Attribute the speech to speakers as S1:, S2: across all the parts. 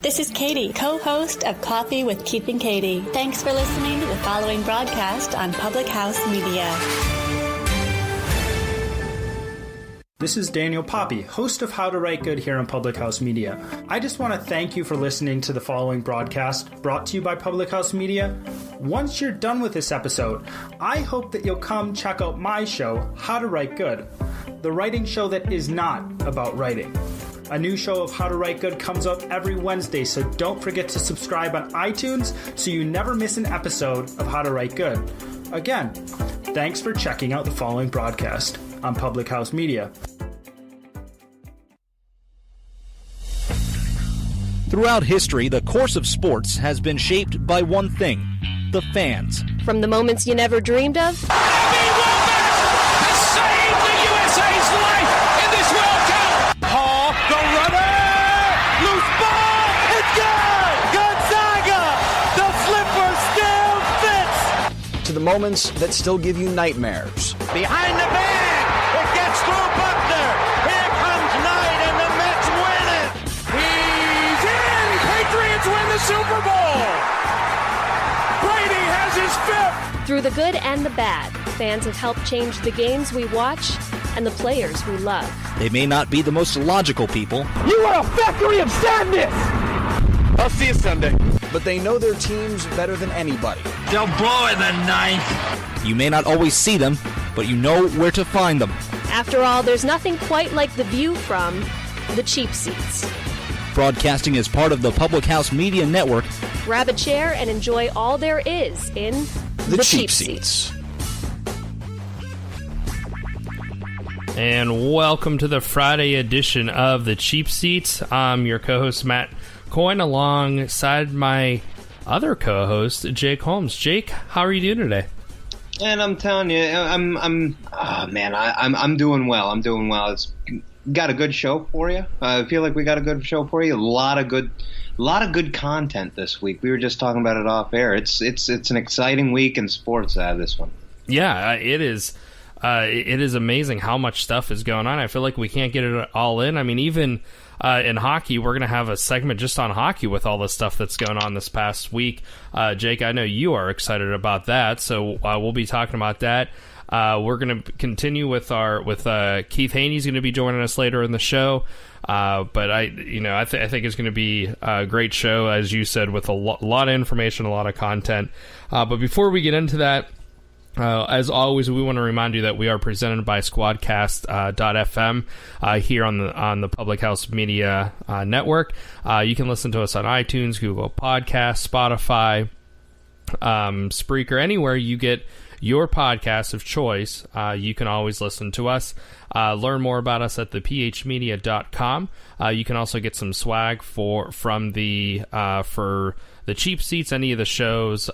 S1: This is Katie, co-host of Coffee with Keith and Katie. Thanks for listening to the following broadcast on Public House Media.
S2: This is Daniel Poppy, host of How to Write Good here on Public House Media. I just want to thank you for listening to the following broadcast brought to you by Public House Media. Once you're done with this episode, I hope that you'll come check out my show, How to Write Good, the writing show that is not about writing. A new show of How to Write Good comes out every Wednesday, so don't forget to subscribe on iTunes so you never miss an episode of How to Write Good. Again, thanks for checking out the following broadcast on Public House Media.
S3: Throughout history, the course of sports has been shaped by one thing: the fans.
S4: From the moments you never dreamed of,
S5: Bobby Wilmers has saved the USA's life in this World Cup. Paul, the runner, loose ball, it's good. Gonzaga, the slipper still fits.
S6: To the moments that still give you nightmares.
S5: Behind the bag, it gets through Buckner. Here comes Knight, and the Mets win it. He's in. Patriots win the Super Bowl. Brady has his fifth.
S4: through the good and the bad, fans have helped change the games we watch and the players we love.
S3: They may not be the most logical people.
S5: You are a factory of sadness. I'll see you Sunday.
S6: But they know their teams better than anybody.
S5: They'll blow in the ninth.
S3: You may not always see them, but you know where to find them.
S4: After all, there's nothing quite like the view from the cheap seats.
S3: Broadcasting is part of the Public House Media Network.
S4: Grab a chair and enjoy all there is in the cheap seats.
S7: And welcome to the Friday edition of the Cheap Seats. I'm your co-host Matt Coyne, alongside my other co-host Jake Holmes. Jake, how are you doing today?
S8: And I'm telling you, I'm doing well. I'm doing well. It's got a good show for you. I feel like we got a good show for you. A lot of good content this week. We were just talking about it off air. It's an exciting week in sports. This one.
S7: Yeah, it is. It is amazing how much stuff is going on. I feel like we can't get it all in. I mean, even in hockey, we're going to have a segment just on hockey with all the stuff that's going on this past week. Jake, I know you are excited about that, so we'll be talking about that. We're going to continue with Keith Hoehne. He's going to be joining us later in the show. But I think it's going to be a great show, as you said, with a lot of information, a lot of content. But before we get into that, as always, we want to remind you that we are presented by Squadcast.fm here on the Public House Media Network. You can listen to us on iTunes, Google Podcasts, Spotify, Spreaker, anywhere you get your podcast of choice. You can always listen to us. Learn more about us at thephmedia.com. You can also get some swag for the cheap seats, any of the shows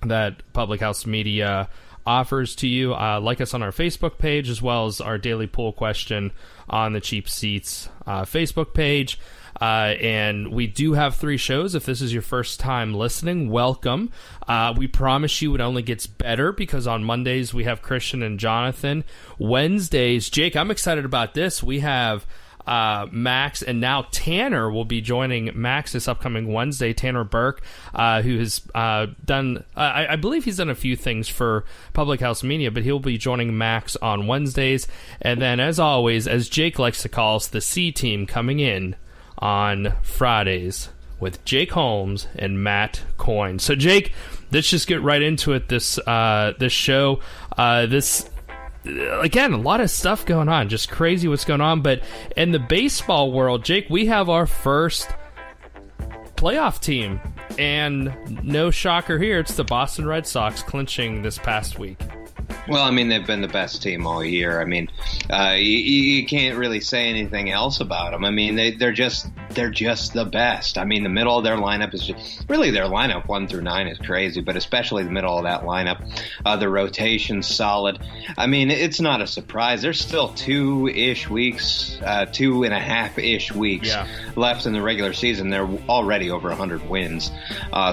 S7: that Public House Media offers to you. Like us on our Facebook page, as well as our daily poll question on the Cheap Seats Facebook page. And we do have 3 shows. If this is your first time listening, welcome. We promise you it only gets better, because on Mondays we have Christian and Jonathan. Wednesdays, Jake, I'm excited about this. We have Max, and now Tanner will be joining Max this upcoming Wednesday. Tanner Burke, who has done, I believe he's done a few things for Public House Media, but he'll be joining Max on Wednesdays. And then, as always, as Jake likes to call us, the C Team coming in on Fridays with Jake Holmes and Matt Coyne. So, Jake, let's just get right into it. This show, again, a lot of stuff going on, just crazy what's going on. But in the baseball world, Jake, we have our first playoff team, and no shocker here, it's the Boston Red Sox clinching this past week.
S8: Well, I mean, they've been the best team all year. I mean, you can't really say anything else about them. I mean, they're just the best. I mean, the middle of their lineup is just, really, their lineup 1 through 9 is crazy, but especially the middle of that lineup, the rotation's solid. I mean, it's not a surprise. There's still 2-ish weeks, 2.5-ish weeks left in the regular season. They're already over 100 wins.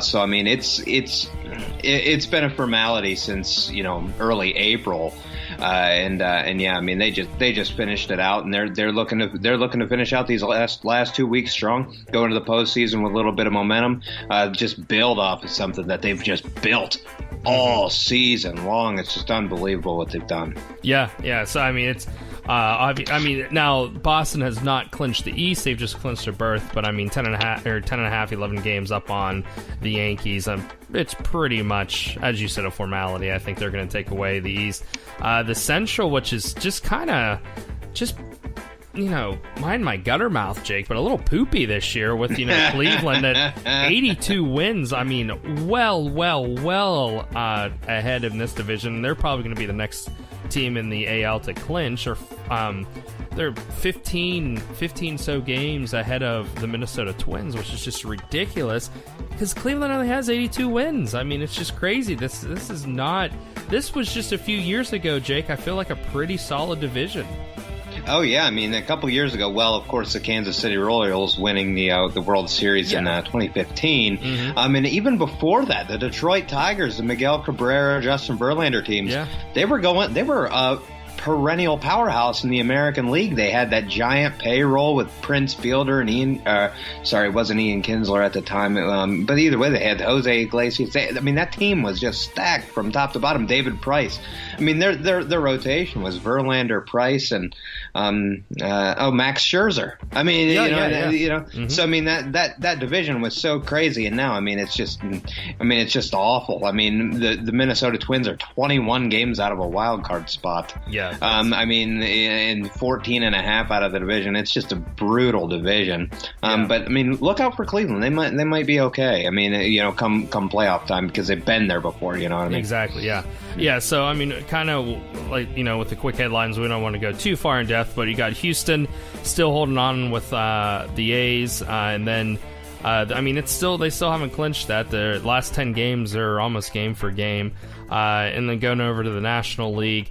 S8: So I mean, it's been a formality since early April and yeah, I mean they just finished it out, and they're looking to finish out these last 2 weeks strong, go into the postseason with a little bit of momentum, just build off of something that they've just built all season long. It's just unbelievable what they've done.
S7: Yeah. So I mean, it's now Boston has not clinched the East; they've just clinched their berth. But I mean, 11 games up on the Yankees. It's pretty much, as you said, a formality. I think they're going to take away the East. The Central, which is just kind of mind my gutter mouth, Jake, but a little poopy this year with, Cleveland at 82 wins. I mean, well ahead in this division. They're probably going to be the next team in the AL to clinch, or they're 15 so games ahead of the Minnesota Twins, which is just ridiculous because Cleveland only has 82 wins. I mean, it's just crazy. This was just a few years ago, Jake. I feel like a pretty solid division.
S8: Oh, yeah. I mean, a couple years ago, well, of course, the Kansas City Royals winning the World Series in 2015. Mm-hmm. And even before that, the Detroit Tigers, the Miguel Cabrera, Justin Verlander teams, they were perennial powerhouse in the American League. They had that giant payroll with Prince Fielder and it wasn't Ian Kinsler at the time, but either way, they had Jose Iglesias. That team was just stacked from top to bottom. David Price. I mean, their rotation was Verlander, Price, and Max Scherzer. I mean,
S7: Mm-hmm.
S8: So I mean that division was so crazy, and now it's just awful. I mean, the Minnesota Twins are 21 games out of a wild card spot.
S7: Yeah.
S8: In 14 and a half out of the division, it's just a brutal division. But I mean, look out for Cleveland. They might be okay. I mean, come playoff time, because they've been there before. You know what I mean?
S7: Exactly. Yeah. So I mean, kind of like with the quick headlines, we don't want to go too far in depth, but you got Houston still holding on with the A's, and then. They still haven't clinched that. Their last 10 games are almost game for game. And then going over to the National League,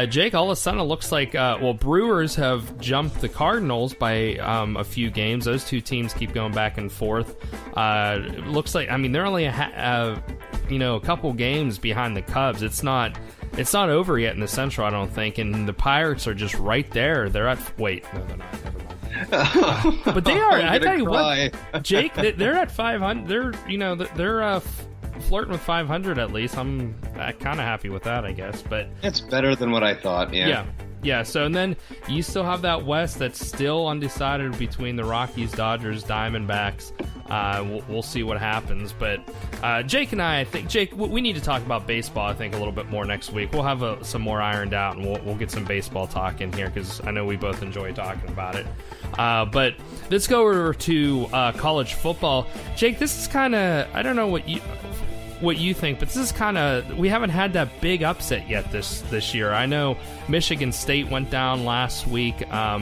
S7: Jake, all of a sudden it looks like Brewers have jumped the Cardinals by a few games. Those two teams keep going back and forth. It looks like they're only a couple games behind the Cubs. It's not over yet in the Central, I don't think. And the Pirates are just right there. They're at no, they're not. Never mind. But they are. I tell you what, Jake, they're at 500. They're flirting with 500 at least. I'm kind of happy with that, I guess. But
S8: it's better than what I thought.
S7: Yeah. So, and then you still have that West that's still undecided between the Rockies, Dodgers, Diamondbacks. We'll see what happens. But Jake and I think, Jake, we need to talk about baseball, I think, a little bit more next week. We'll have some more ironed out, and we'll get some baseball talk in here, because I know we both enjoy talking about it. But let's go over to college football. Jake, this is kind of, I don't know what you think, but this is kind of, we haven't had that big upset yet this year. I know Michigan State went down last week. I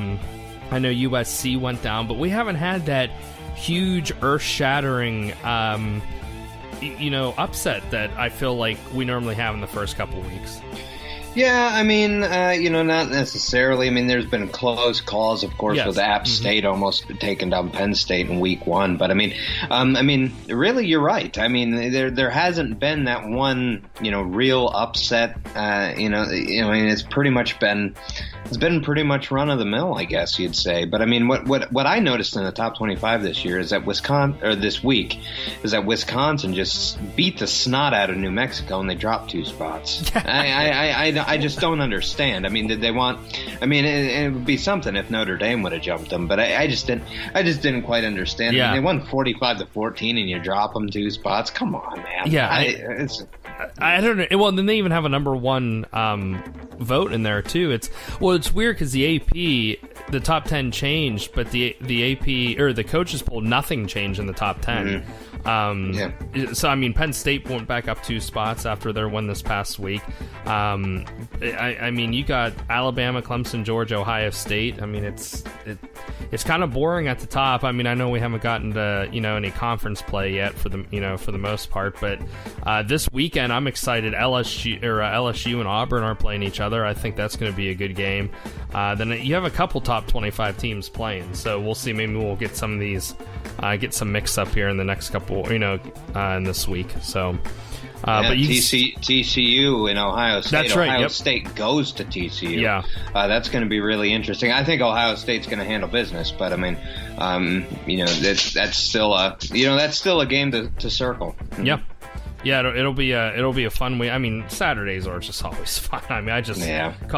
S7: know USC went down, but we haven't had that huge earth-shattering upset that I feel like we normally have in the first couple weeks.
S8: Yeah, I mean, not necessarily. I mean, there's been close calls, of course, with App State almost taking down Penn State in week 1. But I mean, really, you're right. I mean, there hasn't been that one, real upset. It's pretty much been pretty much run of the mill, I guess you'd say. But I mean, what I noticed in the top 25 this year is that this week is that Wisconsin just beat the snot out of New Mexico, and they dropped 2 spots. I just don't understand. I mean, did they want? I mean, it would be something if Notre Dame would have jumped them, but I just didn't quite understand.
S7: Yeah.
S8: I mean, they won 45-14, and you drop them 2 spots. Come on, man.
S7: Yeah, I don't know. Well, then they even have a number 1 vote in there too. It's weird because the AP, the top 10 changed, but the AP or the coaches poll, nothing changed in the top 10. So I mean, Penn State went back up 2 spots after their win this past week. I mean, you got Alabama, Clemson, Georgia, Ohio State. I mean, it's kind of boring at the top. I mean, I know we haven't gotten to any conference play yet for the most part, but this weekend I'm excited. LSU and Auburn are playing each other. I think that's going to be a good game. Then you have a couple top top 25 teams playing. So we'll see. Maybe we'll get some of these, get some mix up here in the next couple, in this week. So, but
S8: TCU in Ohio State.
S7: That's right.
S8: Ohio State goes to TCU.
S7: Yeah,
S8: that's going to be really interesting. I think Ohio State's going to handle business, but I mean, that's still a game to circle.
S7: Yeah. Yeah, it'll be a fun week. I mean, Saturdays are just always fun. I mean,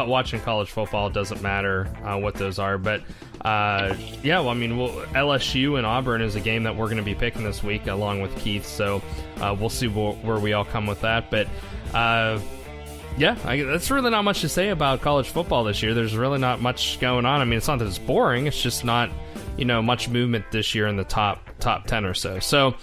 S7: watching college football, it doesn't matter what those are. But LSU and Auburn is a game that we're going to be picking this week along with Keith. So we'll see where we all come with that. But that's really not much to say about college football this year. There's really not much going on. I mean, it's not that it's boring. It's just not much movement this year in the top 10 or so. So.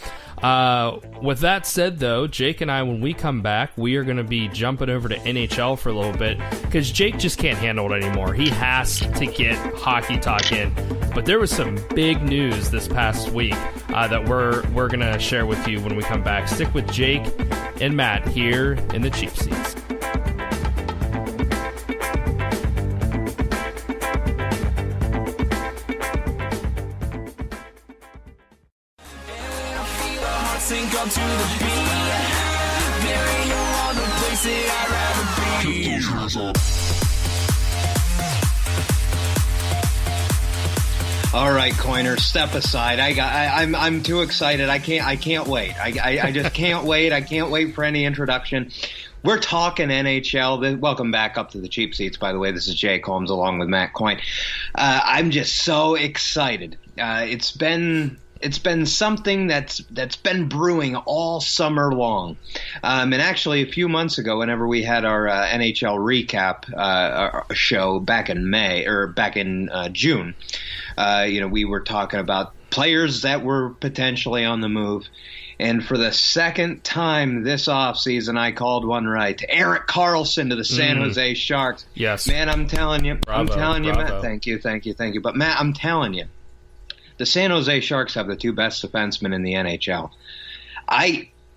S7: With that said, though, Jake and I, when we come back, we are going to be jumping over to NHL for a little bit because Jake just can't handle it anymore. He has to get hockey talk in. But there was some big news this past week that we're going to share with you when we come back. Stick with Jake and Matt here in the Cheap Seats.
S5: Sink up to the beat. There ain't no other place that I'd rather be.
S8: All right, Coiner, step aside. I'm too excited. I can't wait. I just can't wait. I can't wait for any introduction. We're talking NHL. Welcome back up to the Cheap Seats, by the way. This is Jake Holmes along with Matt Coyne. I'm just so excited. It's been something that's been brewing all summer long. And actually, a few months ago, whenever we had our NHL recap show back in June, we were talking about players that were potentially on the move. And for the second time this offseason, I called one right. Erik Karlsson to the San Jose Sharks.
S7: Yes.
S8: Man, I'm telling you.
S7: Bravo.
S8: Matt. Thank you. But, Matt, I'm telling you. The San Jose Sharks have the two best defensemen in the NHL.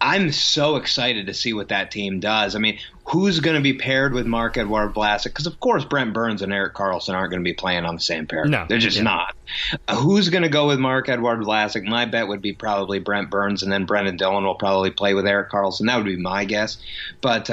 S8: I'm so excited to see what that team does. I mean, who's going to be paired with Marc-Edouard Vlasic? Because, of course, Brent Burns and Erik Karlsson aren't going to be playing on the same pair.
S7: No.
S8: They're just not. Who's going to go with Marc-Edouard Vlasic? My bet would be probably Brent Burns, and then Brendan Dillon will probably play with Erik Karlsson. That would be my guess. But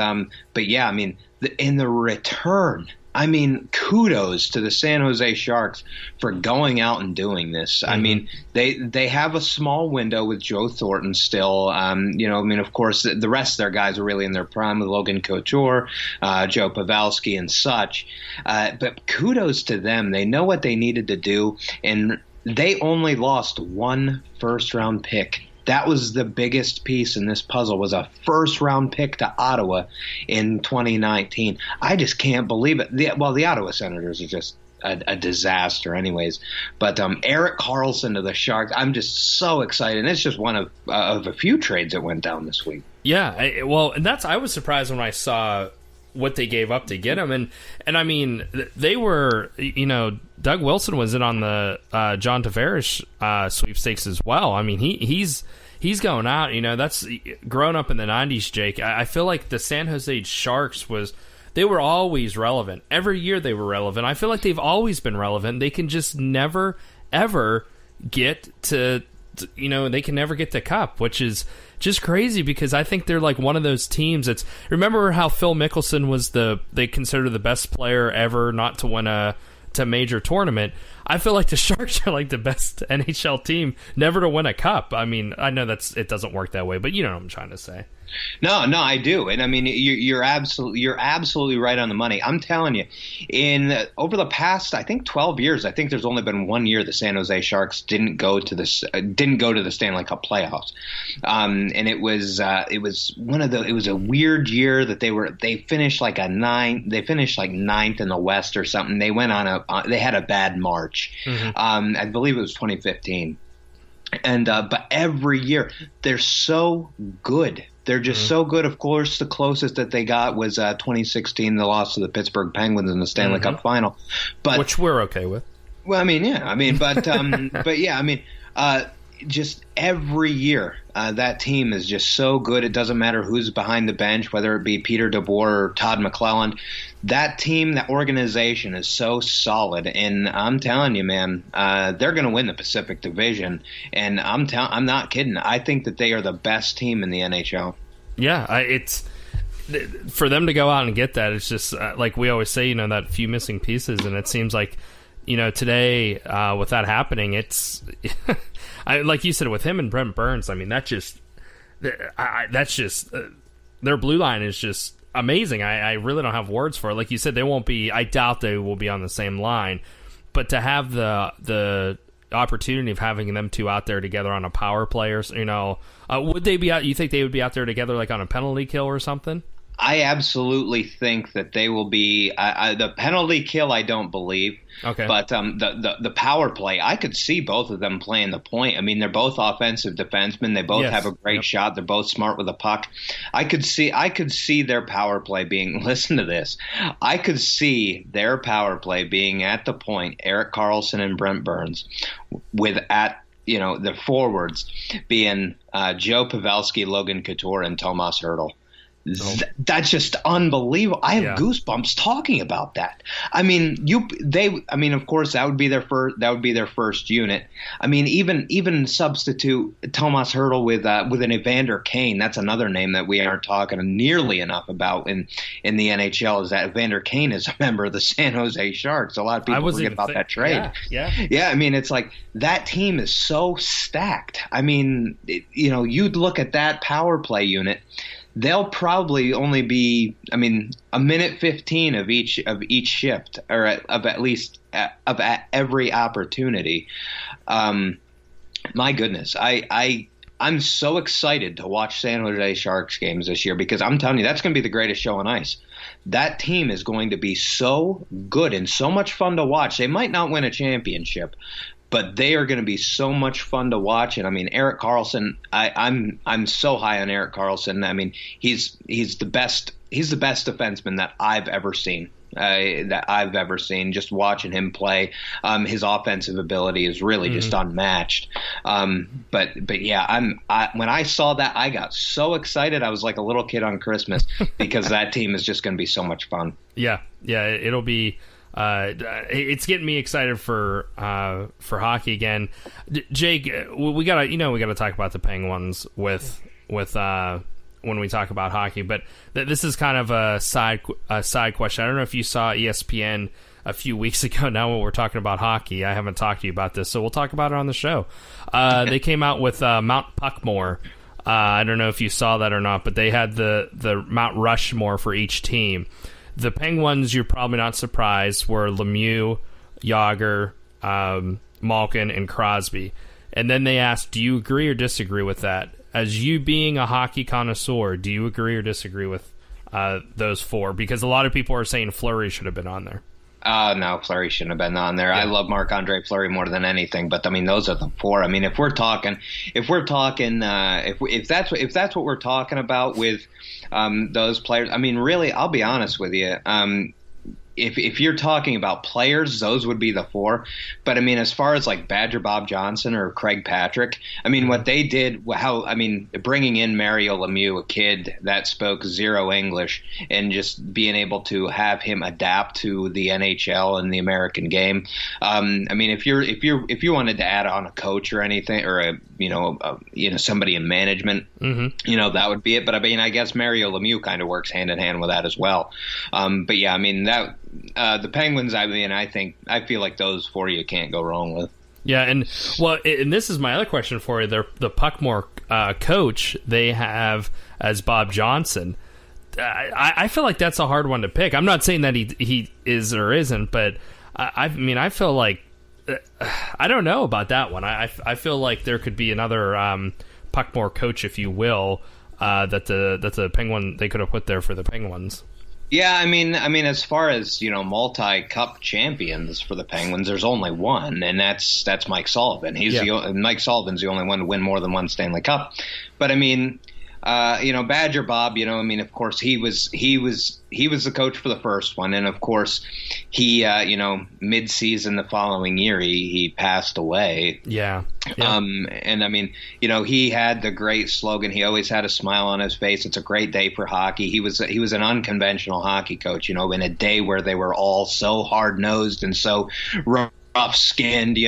S8: yeah, I mean, in the return – I mean, kudos to the San Jose Sharks for going out and doing this. I mean, they have a small window with Joe Thornton still. Of course, the rest of their guys are really in their prime with Logan Couture, Joe Pavelski, and such. But kudos to them. They know what they needed to do, and they only lost one first-round pick. That was the biggest piece in this puzzle, was a first-round pick to Ottawa in 2019. I just can't believe it. The Ottawa Senators are just a disaster anyways. But Erik Karlsson to the Sharks, I'm just so excited. And it's just one of a few trades that went down this week.
S7: Yeah, I was surprised when I saw what they gave up to get him. And I mean, they were, Doug Wilson was in on the John Tavares sweepstakes as well. I mean, he's going out, that's grown up in the 90s, Jake. I feel like the San Jose Sharks they were always relevant. Every year they were relevant. I feel like they've always been relevant. They can just never, ever get to they can never get the cup, which is just crazy because I think they're like one of those teams that's, remember how Phil Mickelson was they consider the best player ever not to win a major tournament. I feel like the Sharks are like the best NHL team never to win a cup. I mean, I know it doesn't work that way, but you know what I'm trying to say.
S8: No, I do, and I mean you're absolutely right on the money. I'm telling you, over the past 12 years, I think there's only been 1 year the San Jose Sharks didn't go to the Stanley Cup playoffs, and it was a weird year that they finished like ninth in the West or something. They went they had a bad March. I believe it was 2015. And but every year they're so good. They're just so good. Of course, the closest that they got was 2016, the loss to the Pittsburgh Penguins in the Stanley Cup final. But
S7: which we're okay with.
S8: Well, I mean, yeah. I mean, but but yeah, I mean, just every year, that team is just so good. It doesn't matter who's behind the bench, whether it be Peter DeBoer or Todd McClelland. That team, that organization is so solid. And I'm telling you, man, they're going to win the Pacific Division. And I'm not kidding. I think that they are the best team in the NHL.
S7: Yeah, it's for them to go out and get that. It's just like we always say, that few missing pieces. And it seems like, today with that happening, it's like you said, with him and Brent Burns, I mean, that's just their blue line is just amazing. I really don't have words for it. Like you said, I doubt they will be on the same line, but to have the opportunity of having them two out there together on a power play, would they be out? You think they would be out there together like on a penalty kill or something?
S8: I absolutely think that they will be the penalty kill. I don't believe.
S7: Okay.
S8: But the power play, I could see both of them playing the point. I mean, they're both offensive defensemen. They both have a great shot. They're both smart with the puck. I could see their power play being. Listen to this. I could see their power play being at the point. Erik Karlsson and Brent Burns, the forwards being Joe Pavelski, Logan Couture, and Tomas Hertl. That's just unbelievable. I have goosebumps talking about that. I mean, of course, that would be their first unit. I mean, even substitute Tomas Hertl with an Evander Kane. That's another name that we aren't talking nearly enough about in the NHL. Is that Evander Kane is a member of the San Jose Sharks? A lot of people forget about that trade. Yeah. I mean, it's like that team is so stacked. I mean, you'd look at that power play unit. They'll probably only be, a minute 15 of each shift, or at least every opportunity. My goodness, I'm so excited to watch San Jose Sharks games this year, because I'm telling you, that's going to be the greatest show on ice. That team is going to be so good and so much fun to watch. They might not win a championship, but they are going to be so much fun to watch. And I mean, Erik Karlsson, I'm so high on Erik Karlsson. I mean, he's the best defenseman that I've ever seen. Just watching him play, his offensive ability is really just unmatched. But yeah, when I saw that, I got so excited. I was like a little kid on Christmas, because that team is just going to be so much fun. Yeah, it'll be. It's getting me excited for hockey again. Jake, we gotta talk about the Penguins with when we talk about hockey, but this is kind of a side question. I don't know if you saw ESPN a few weeks ago. Now when we're talking about hockey, I haven't talked to you about this, so we'll talk about it on the show. They came out with Mount Puckmore. I don't know if you saw that or not, but they had the Mount Rushmore for each team. The Penguins, you're probably not surprised, were Lemieux, Yager, Malkin, and Crosby. And then they asked, do you agree or disagree with that? As you being a hockey connoisseur, do you agree or disagree with those four? Because a lot of people are saying Fleury should have been on there. No, Fleury shouldn't have been on there. Yeah. I love Marc-Andre Fleury more than anything, but I mean, those are the four. I mean, if that's what we're talking about with those players, I mean, really, I'll be honest with you. If you're talking about players, those would be the four. But I mean, as far as like Badger Bob Johnson or Craig Patrick, I mean, what they did, bringing in Mario Lemieux, a kid that spoke zero English, and just being able to have him adapt to the NHL and the American game. I mean, if you wanted to add on a coach or anything, or somebody in management, that would be it. But I mean, I guess Mario Lemieux kind of works hand in hand with that as well. But yeah, I mean that. The Penguins, I mean, I feel like those four you can't go wrong with.
S7: Yeah, and this is my other question for you. The Puckmore coach they have as Bob Johnson. I feel like that's a hard one to pick. I'm not saying that he is or isn't, but I mean, I feel like I don't know about that one. I feel like there could be another Puckmore coach, if you will, that the Penguin they could have put there for the Penguins.
S8: Yeah, I mean, as far as multi-cup champions for the Penguins, there's only one, and that's Mike Sullivan. Mike Sullivan's the only one to win more than one Stanley Cup. But I mean, Badger Bob, I mean, of course, he was the coach for the first one. And, of course, he, mid-season the following year, he passed away.
S7: Yeah.
S8: And, I mean, he had the great slogan. He always had a smile on his face. It's a great day for hockey. He was an unconventional hockey coach, in a day where they were all so hard-nosed and so rough-skinned, He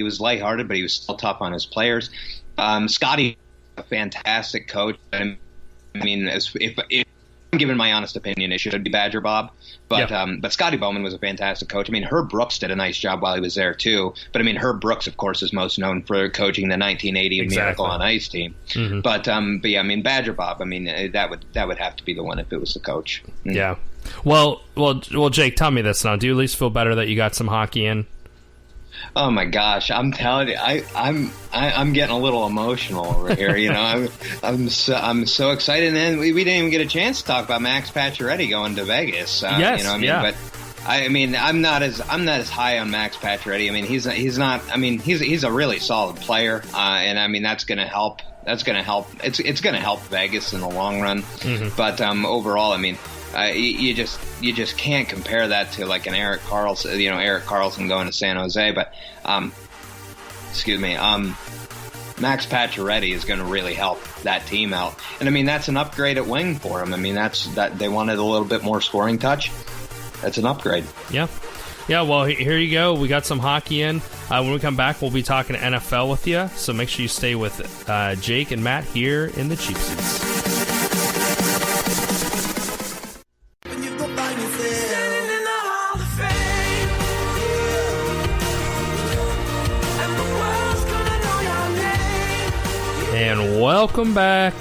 S8: was lighthearted, but he was still tough on his players. Scotty, a fantastic coach. I mean, if I'm giving my honest opinion, it should be Badger Bob. But Scotty Bowman was a fantastic coach. I mean, Herb Brooks did a nice job while he was there too. But I mean, Herb Brooks, of course, is most known for coaching the 1980 Miracle on Ice team. Mm-hmm. But yeah, I mean, Badger Bob. I mean, that would have to be the one if it was the coach. Mm-hmm.
S7: Yeah. Well, Jake, tell me this now. Do you at least feel better that you got some hockey in?
S8: Oh my gosh, I'm telling you, I'm getting a little emotional over here. I'm so excited, and we didn't even get a chance to talk about Max Pacioretty going to Vegas.
S7: Yes,
S8: But I'm not as high on Max Pacioretty. I mean, he's not. I mean, he's a really solid player, and I mean that's going to help. It's going to help Vegas in the long run. Mm-hmm. But overall, I mean. You just can't compare that to like an Erik Karlsson, Erik Karlsson going to San Jose. But, Max Pacioretty is going to really help that team out. And I mean, that's an upgrade at wing for him. I mean, that they wanted a little bit more scoring touch. That's an upgrade. Yeah.
S7: Yeah, well, here you go. We got some hockey in. When we come back, we'll be talking NFL with you. So make sure you stay with Jake and Matt here in the Cheap Seats. And welcome back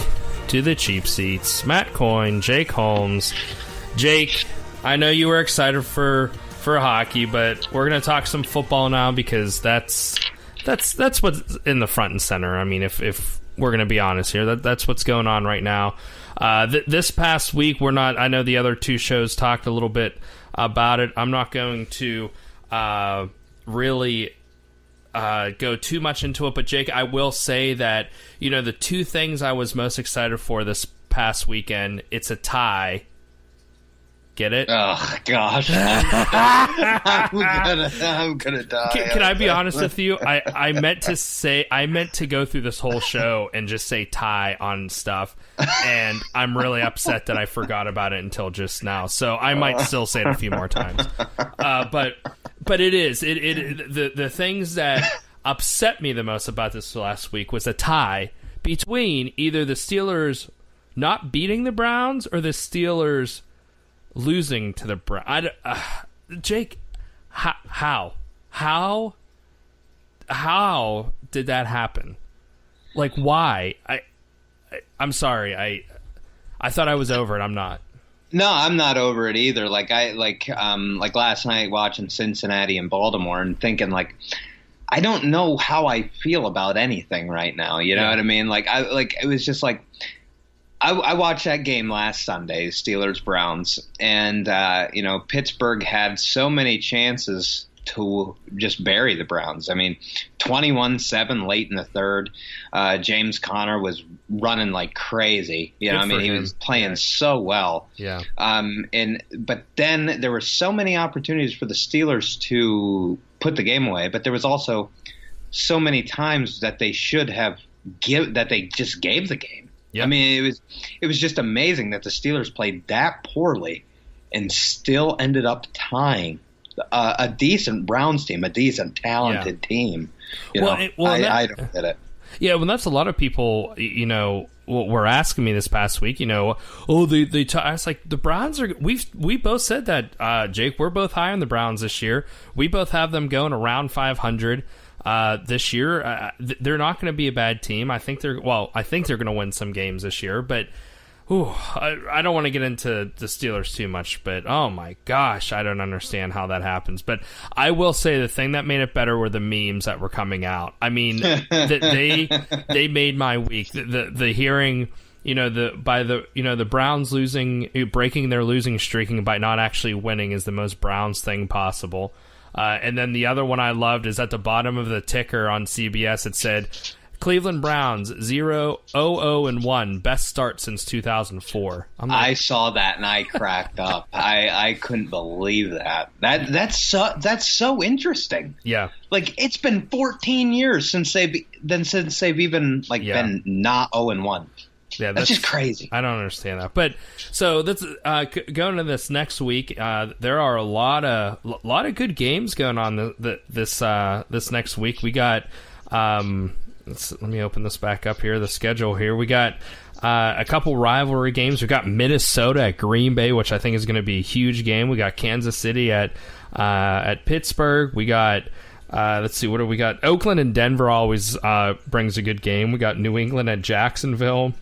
S7: to the Cheap Seats. Matt Coyne, Jake Holmes. Jake, I know you were excited for hockey, but we're going to talk some football now because that's what's in the front and center. I mean, if we're going to be honest here, that's what's going on right now. This past week, I know the other two shows talked a little bit about it. I'm not going to really go too much into it, but Jake, I will say that the two things I was most excited for this past weekend, it's a tie. Get it?
S8: Oh gosh, I'm gonna die.
S7: Can I be honest with you? I meant to go through this whole show and just say tie on stuff, and I'm really upset that I forgot about it until just now. So I might still say it a few more times. But it is the things that upset me the most about this last week was a tie between either the Steelers not beating the Browns or the Steelers losing to the Browns. Jake, how did that happen? Like, why? I'm sorry. I thought I was over it. I'm not.
S8: No, I'm not over it either. Like last night watching Cincinnati and Baltimore and thinking I don't know how I feel about anything right now. You know what I mean? It was just like. I watched that game last Sunday, Steelers-Browns, and, Pittsburgh had so many chances to just bury the Browns. I mean, 21-7 late in the third. James Conner was running like crazy. He was playing so well.
S7: Yeah.
S8: But then there were so many opportunities for the Steelers to put the game away, but there was also so many times that they should have that they just gave the game. Yep. I mean, it was just amazing that the Steelers played that poorly and still ended up tying a decent Browns team, a decent talented team. I don't get it.
S7: Yeah, well, that's a lot of people. Were asking me this past week. I was like, the Browns are. We both said that, Jake. We're both high on the Browns this year. We both have them going around 500. This year, they're not going to be a bad team. I think they're going to win some games this year, but I don't want to get into the Steelers too much, but oh my gosh, I don't understand how that happens. But I will say the thing that made it better were the memes that were coming out. I mean, they made my week. The hearing, the Browns breaking their losing streak by not actually winning is the most Browns thing possible. And then the other one I loved is at the bottom of the ticker on CBS. It said, Cleveland Browns 0-0-1, best start since 2004.
S8: I saw that and I cracked up. I couldn't believe that. That's so interesting.
S7: Yeah,
S8: like it's been 14 years since they've even been not 0-1.
S7: Yeah,
S8: that's just crazy.
S7: I don't understand that. But so that's going to this next week. There are a lot of good games going on this next week. We got let me open this back up here. The schedule here. We got a couple rivalry games. We got Minnesota at Green Bay, which I think is going to be a huge game. We got Kansas City at Pittsburgh. We got let's see, what do we got? Oakland and Denver always brings a good game. We got New England at Jacksonville.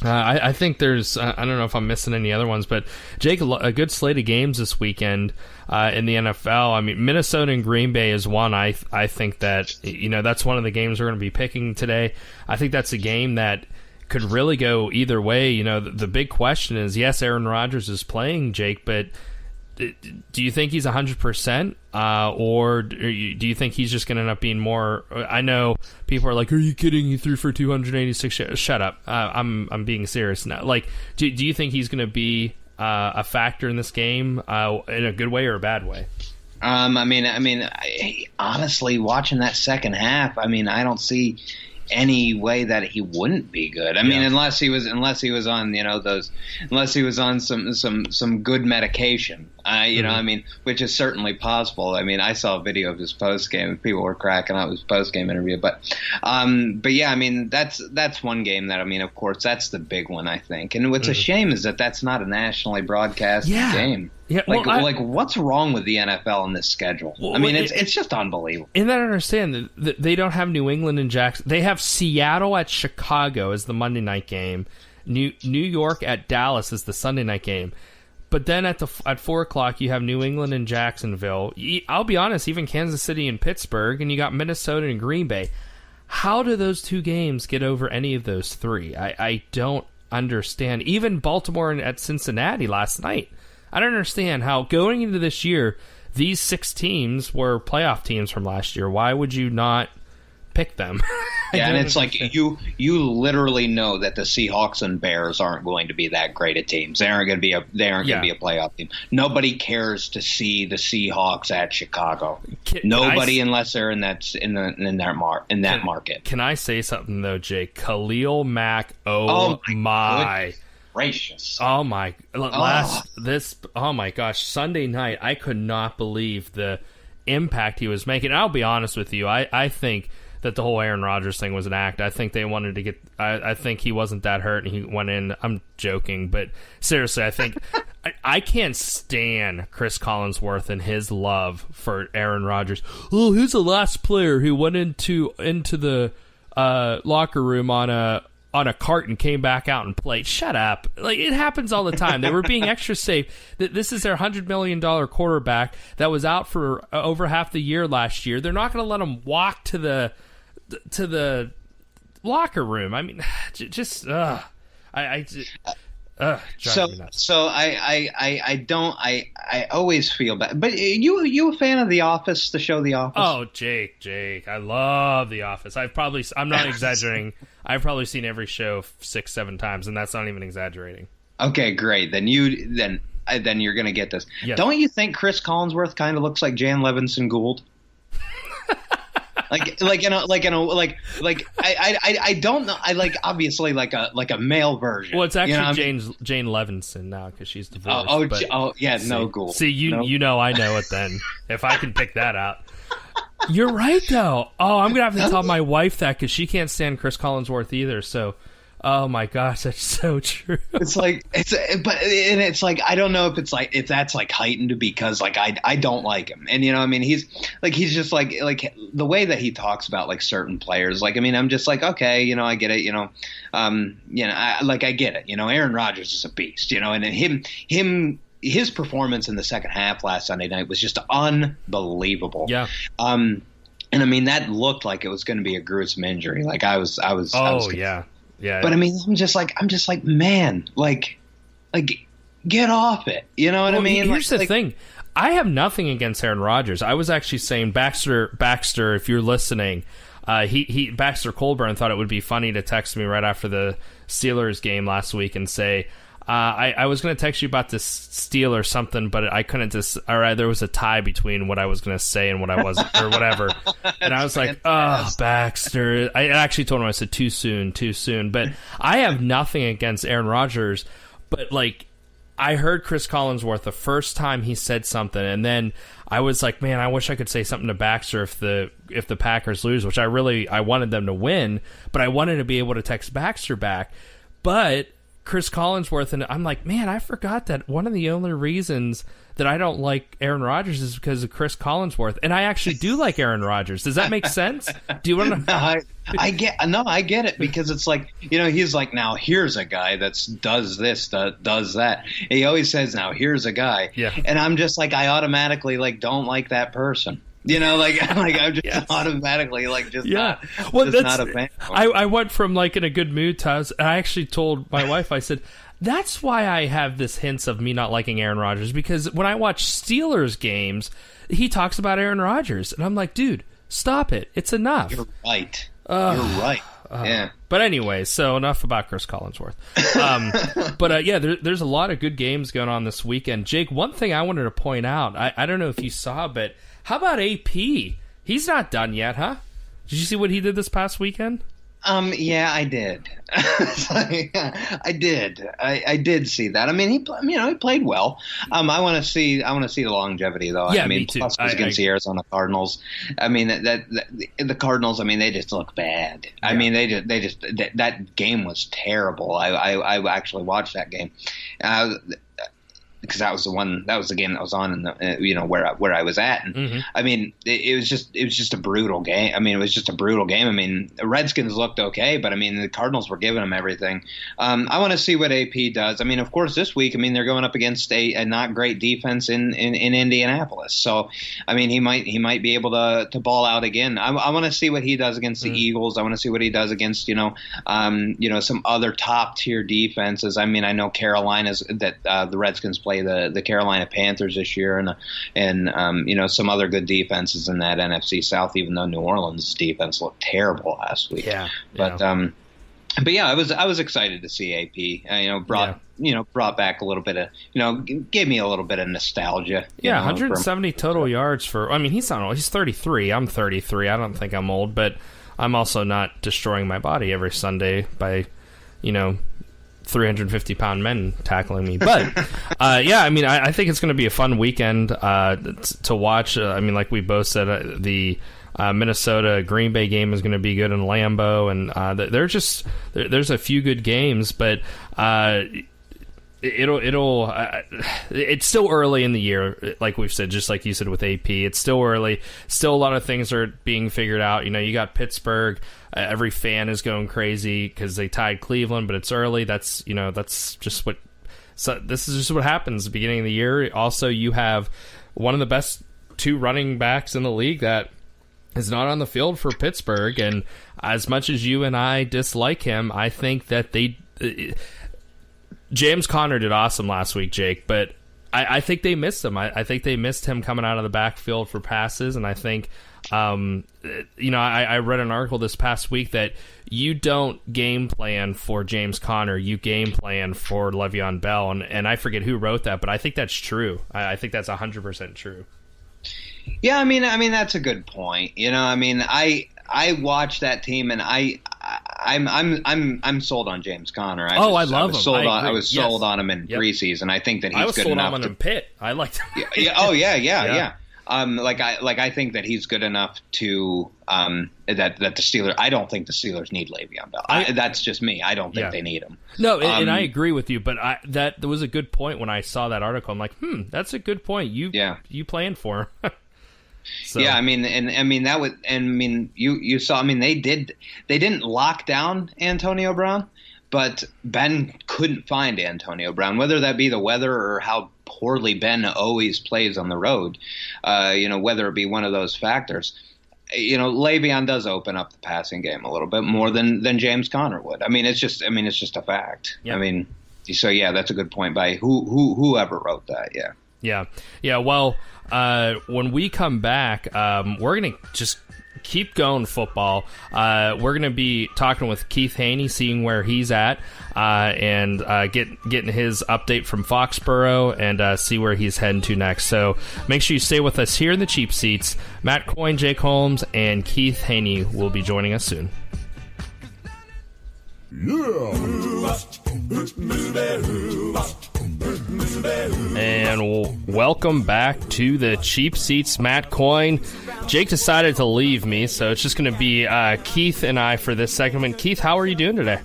S7: I think there's, I don't know if I'm missing any other ones, but Jake, a good slate of games this weekend in the NFL. I mean, Minnesota and Green Bay is one. I think that, that's one of the games we're going to be picking today. I think that's a game that could really go either way. The big question is, yes, Aaron Rodgers is playing, Jake, but do you think he's 100%, or do you think he's just going to end up being more? I know people are like, "Are you kidding? He threw for 286." Shut up. I'm being serious now. Like, do you think he's going to be a factor in this game in a good way or a bad way?
S8: Honestly, watching that second half, I don't see any way that he wouldn't be good. Unless he was on unless he was on some good medication. Which is certainly possible. I saw a video of his post game. People were cracking up his post game interview. But yeah, that's one game that of course that's the big one, I think. And what's a shame is that that's not a nationally broadcast game.
S7: Yeah,
S8: what's wrong with the NFL in this schedule? It's just unbelievable.
S7: And I don't understand that they don't have New England and Jackson. They have Seattle at Chicago as the Monday night game. New York at Dallas is the Sunday night game. But then at 4:00 you have New England and Jacksonville. I'll be honest, even Kansas City and Pittsburgh, and you got Minnesota and Green Bay. How do those two games get over any of those three? I don't understand. Even Baltimore and at Cincinnati last night. I don't understand how going into this year, these 6 teams were playoff teams from last year. Why would you not pick them?
S8: Yeah, and it's like you literally know that the Seahawks and Bears aren't going to be that great of teams. They aren't going to be a playoff team. Nobody cares to see the Seahawks at Chicago. Nobody, unless they're in that market.
S7: Can I say something though, Jake? Khalil Mack. Oh my.
S8: Gracious.
S7: Oh my gosh, Sunday night I could not believe the impact he was making. And I'll be honest with you, I think that the whole Aaron Rodgers thing was an act. I think they wanted to get I think he wasn't that hurt and he went in. I'm joking, but seriously, I think I can't stand Chris Collinsworth and his love for Aaron Rodgers. Oh, who's the last player who went into the locker room on a cart and came back out and played? Shut up. Like, it happens all the time. They were being extra safe. This is their $100 million quarterback that was out for over half the year last year. They're not going to let him walk to the locker room.
S8: I always feel bad. But you a fan of The Office, the show The Office?
S7: Oh, Jake, I love The Office. I'm not exaggerating. I've probably seen every show 6-7 times, and that's not even exaggerating.
S8: Okay, great. Then you're gonna get this. Yes. Don't you think Chris Collinsworth kind of looks like Jan Levinson Gould? I don't know. Obviously like a male version.
S7: Well, it's actually Jane Levinson now because she's divorced.
S8: No Gould.
S7: See, I know it then. If I can pick that out. You're right though. Oh, I'm gonna have to tell my wife that because she can't stand Chris Collinsworth either. So, oh my gosh, that's so true.
S8: It's like I don't know if that's heightened because I don't like him, and he's just like the way that he talks about certain players. I'm just like, okay, I get it, I get it. Aaron Rodgers is a beast, and his performance in the second half last Sunday night was just unbelievable.
S7: Yeah.
S8: And that looked like it was going to be a gruesome injury.
S7: Yeah.
S8: But I'm just like, man, get off it. You know what I mean?
S7: Here's the thing. I have nothing against Aaron Rodgers. I was actually saying, Baxter, if you're listening, Baxter Colburn thought it would be funny to text me right after the Steelers game last week and say, I was going to text you about this steal or something, but I couldn't there was a tie between what I was going to say and what I wasn't, or whatever. And I was like, oh, Baxter. I actually told him, I said, too soon. But I have nothing against Aaron Rodgers, but like, I heard Chris Collinsworth the first time he said something, and then I was like, man, I wish I could say something to Baxter if the Packers lose, which I wanted them to win, but I wanted to be able to text Baxter back. But Chris Collinsworth, and I'm like, man, I forgot that one of the only reasons that I don't like Aaron Rodgers is because of Chris Collinsworth, and I actually do like Aaron Rodgers. Does that make sense? Do you want to?
S8: I get it, because it's like, he's like, now here's a guy that does this, does that. He always says, now here's a guy, and I'm just like, I automatically like don't like that person. I'm just automatically like not a fan.
S7: I went from like in a good mood to I actually told my wife, I said, that's why I have this hints of me not liking Aaron Rodgers, because when I watch Steelers games, he talks about Aaron Rodgers, and I'm like, dude, stop it. It's enough.
S8: You're right. You're right. Yeah.
S7: But anyway, so enough about Chris Collinsworth. There's a lot of good games going on this weekend. Jake, one thing I wanted to point out, I don't know if you saw, but how about AP? He's not done yet, huh? Did you see what he did this past weekend?
S8: Yeah, I did. I did. I did see that. I mean, he played well. I want to see the longevity, though.
S7: Yeah,
S8: I mean,
S7: me too.
S8: Plus against the Arizona Cardinals. I mean, the Cardinals. I mean, they just look bad. Yeah. I mean, that game was terrible. I actually watched that game. Because that was the game that was on in the, where I was at. And I mean, it was just a brutal game. I mean, it was just a brutal game. I mean, the Redskins looked okay, but I mean, the Cardinals were giving them everything. I want to see what AP does. I mean, of course, this week, I mean, they're going up against a not great defense in Indianapolis. So, I mean, he might be able to ball out again. I want to see what he does against the Eagles. I want to see what he does against, some other top tier defenses. I mean, I know Carolina's that the Redskins play the Carolina Panthers this year, and some other good defenses in that NFC South, even though New Orleans' defense looked terrible last week. But I was excited to see AP. Brought back a little bit of, gave me a little bit of nostalgia.
S7: 170 total yards for. I mean, he's not old. He's 33. I'm 33. I don't think I'm old, but I'm also not destroying my body every Sunday by, 350-pound men tackling me. But, I mean, I think it's going to be a fun weekend to watch. I mean, like we both said, the Minnesota-Green Bay game is going to be good in Lambeau, and there's a few good games, but it's still early in the year, like we've said, just like you said with AP. It's still early. Still a lot of things are being figured out. You got Pittsburgh. Every fan is going crazy because they tied Cleveland, but it's early. That's just what. So this is just what happens at the beginning of the year. Also, you have one of the best two running backs in the league that is not on the field for Pittsburgh, and as much as you and I dislike him, I think that James Conner did awesome last week, Jake, but I think they missed him. I think they missed him coming out of the backfield for passes, and I think, I read an article this past week that you don't game plan for James Conner, you game plan for Le'Veon Bell, and I forget who wrote that, but I think that's true. I think that's 100% true.
S8: Yeah, I mean that's a good point. I mean, I watched that team, and I'm sold on James Conner. I love him. I was sold on him in preseason. I think that he's good enough. I was sold on him in Pitt.
S7: I liked him.
S8: Yeah. I think that he's good enough to that the Steelers. I don't think the Steelers need Le'Veon Bell. That's just me. I don't think they need him.
S7: No, and I agree with you. But that was a good point when I saw that article. I'm like, that's a good point. You planned for him. So.
S8: Yeah, you saw. I mean, they didn't lock down Antonio Brown, but Ben couldn't find Antonio Brown, whether that be the weather or how poorly Ben always plays on the road. Whether it be one of those factors. Le'Veon does open up the passing game a little bit more than James Conner would. I mean, it's just a fact. Yep. I mean, so yeah, that's a good point by whoever wrote that. Yeah.
S7: Yeah. Well, when we come back, we're going to just keep going, football. We're going to be talking with Keith Hoehne, seeing where he's at, and getting his update from Foxborough and see where he's heading to next. So make sure you stay with us here in the cheap seats. Matt Coyne, Jake Holmes, and Keith Hoehne will be joining us soon. And welcome back to the cheap seats. Matt Coyne. Jake decided to leave me, so it's just going to be Keith and I for this segment. Keith, how are you doing today?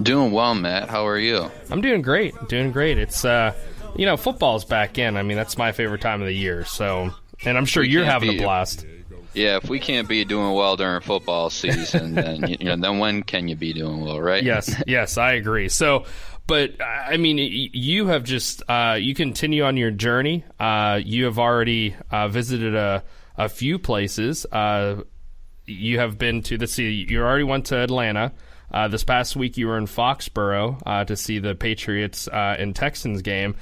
S9: Doing well, Matt. How are you?
S7: I'm doing great. It's football's back in. I mean, that's my favorite time of the year. So, and I'm sure you're having a blast.
S9: Yeah, if we can't be doing well during football season, then then when can you be doing well, right?
S7: Yes, I agree. So, but I mean, you have just you continue on your journey. You have already visited a few places. You have been to you already went to Atlanta. This past week, you were in Foxborough to see the Patriots and Texans game.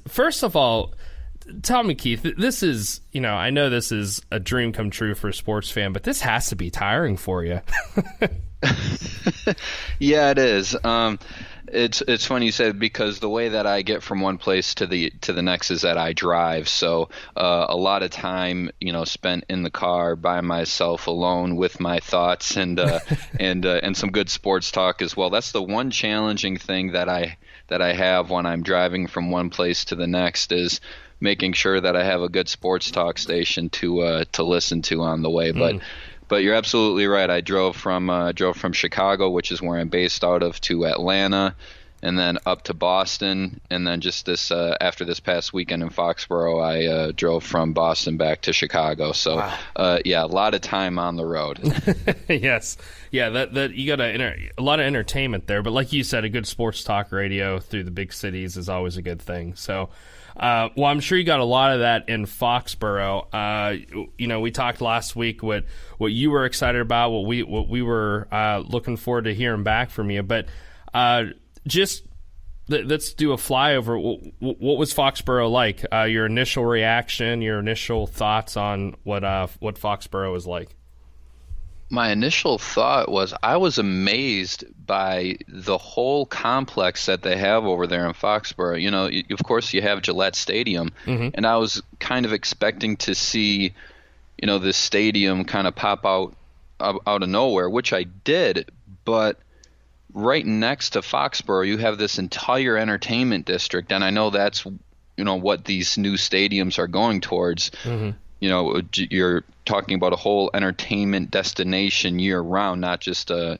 S7: First of all, tell me, Keith, this is, I know this is a dream come true for a sports fan, but this has to be tiring for you.
S9: Yeah, it is. It's funny you said, because the way that I get from one place to the next is that I drive. So a lot of time, spent in the car by myself alone with my thoughts and some good sports talk as well. That's the one challenging thing that I have when I'm driving from one place to the next, is making sure that I have a good sports talk station to listen to on the way. But you're absolutely right. I drove from Chicago, which is where I'm based out of, to Atlanta, and then up to Boston, and then just after this past weekend in Foxborough, I drove from Boston back to Chicago. So wow. A lot of time on the road.
S7: Yes, yeah, that you got a lot of entertainment there. But like you said, a good sports talk radio through the big cities is always a good thing. So. Well, I'm sure you got a lot of that in Foxborough. We talked last week what you were excited about, what we were looking forward to hearing back from you. But let's do a flyover. What was Foxborough like? Your initial reaction, your initial thoughts on what Foxborough was like.
S9: My initial thought was I was amazed by the whole complex that they have over there in Foxborough. Of course, you have Gillette Stadium, and I was kind of expecting to see, this stadium kind of pop out of nowhere, which I did. But right next to Foxborough, you have this entire entertainment district, and I know that's what these new stadiums are going towards. You're talking about a whole entertainment destination year round, not just a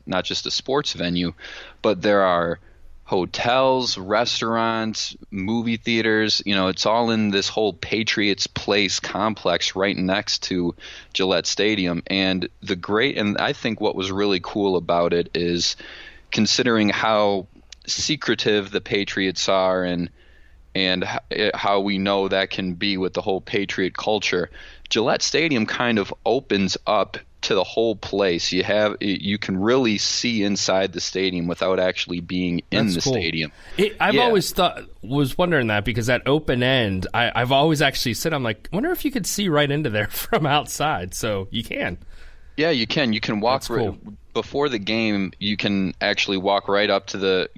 S9: sports venue, but there are hotels, restaurants, movie theaters. It's all in this whole Patriots Place complex right next to Gillette Stadium. And I think what was really cool about it is, considering how secretive the Patriots are and how we know that can be with the whole Patriot culture, Gillette Stadium kind of opens up to the whole place. You can really see inside the stadium without actually being in the stadium.
S7: I've always was wondering that, because that open end, I've always actually said, I'm like, I wonder if you could see right into there from outside. So you can.
S9: Yeah, you can. You can walk before the game. You can actually walk right up to the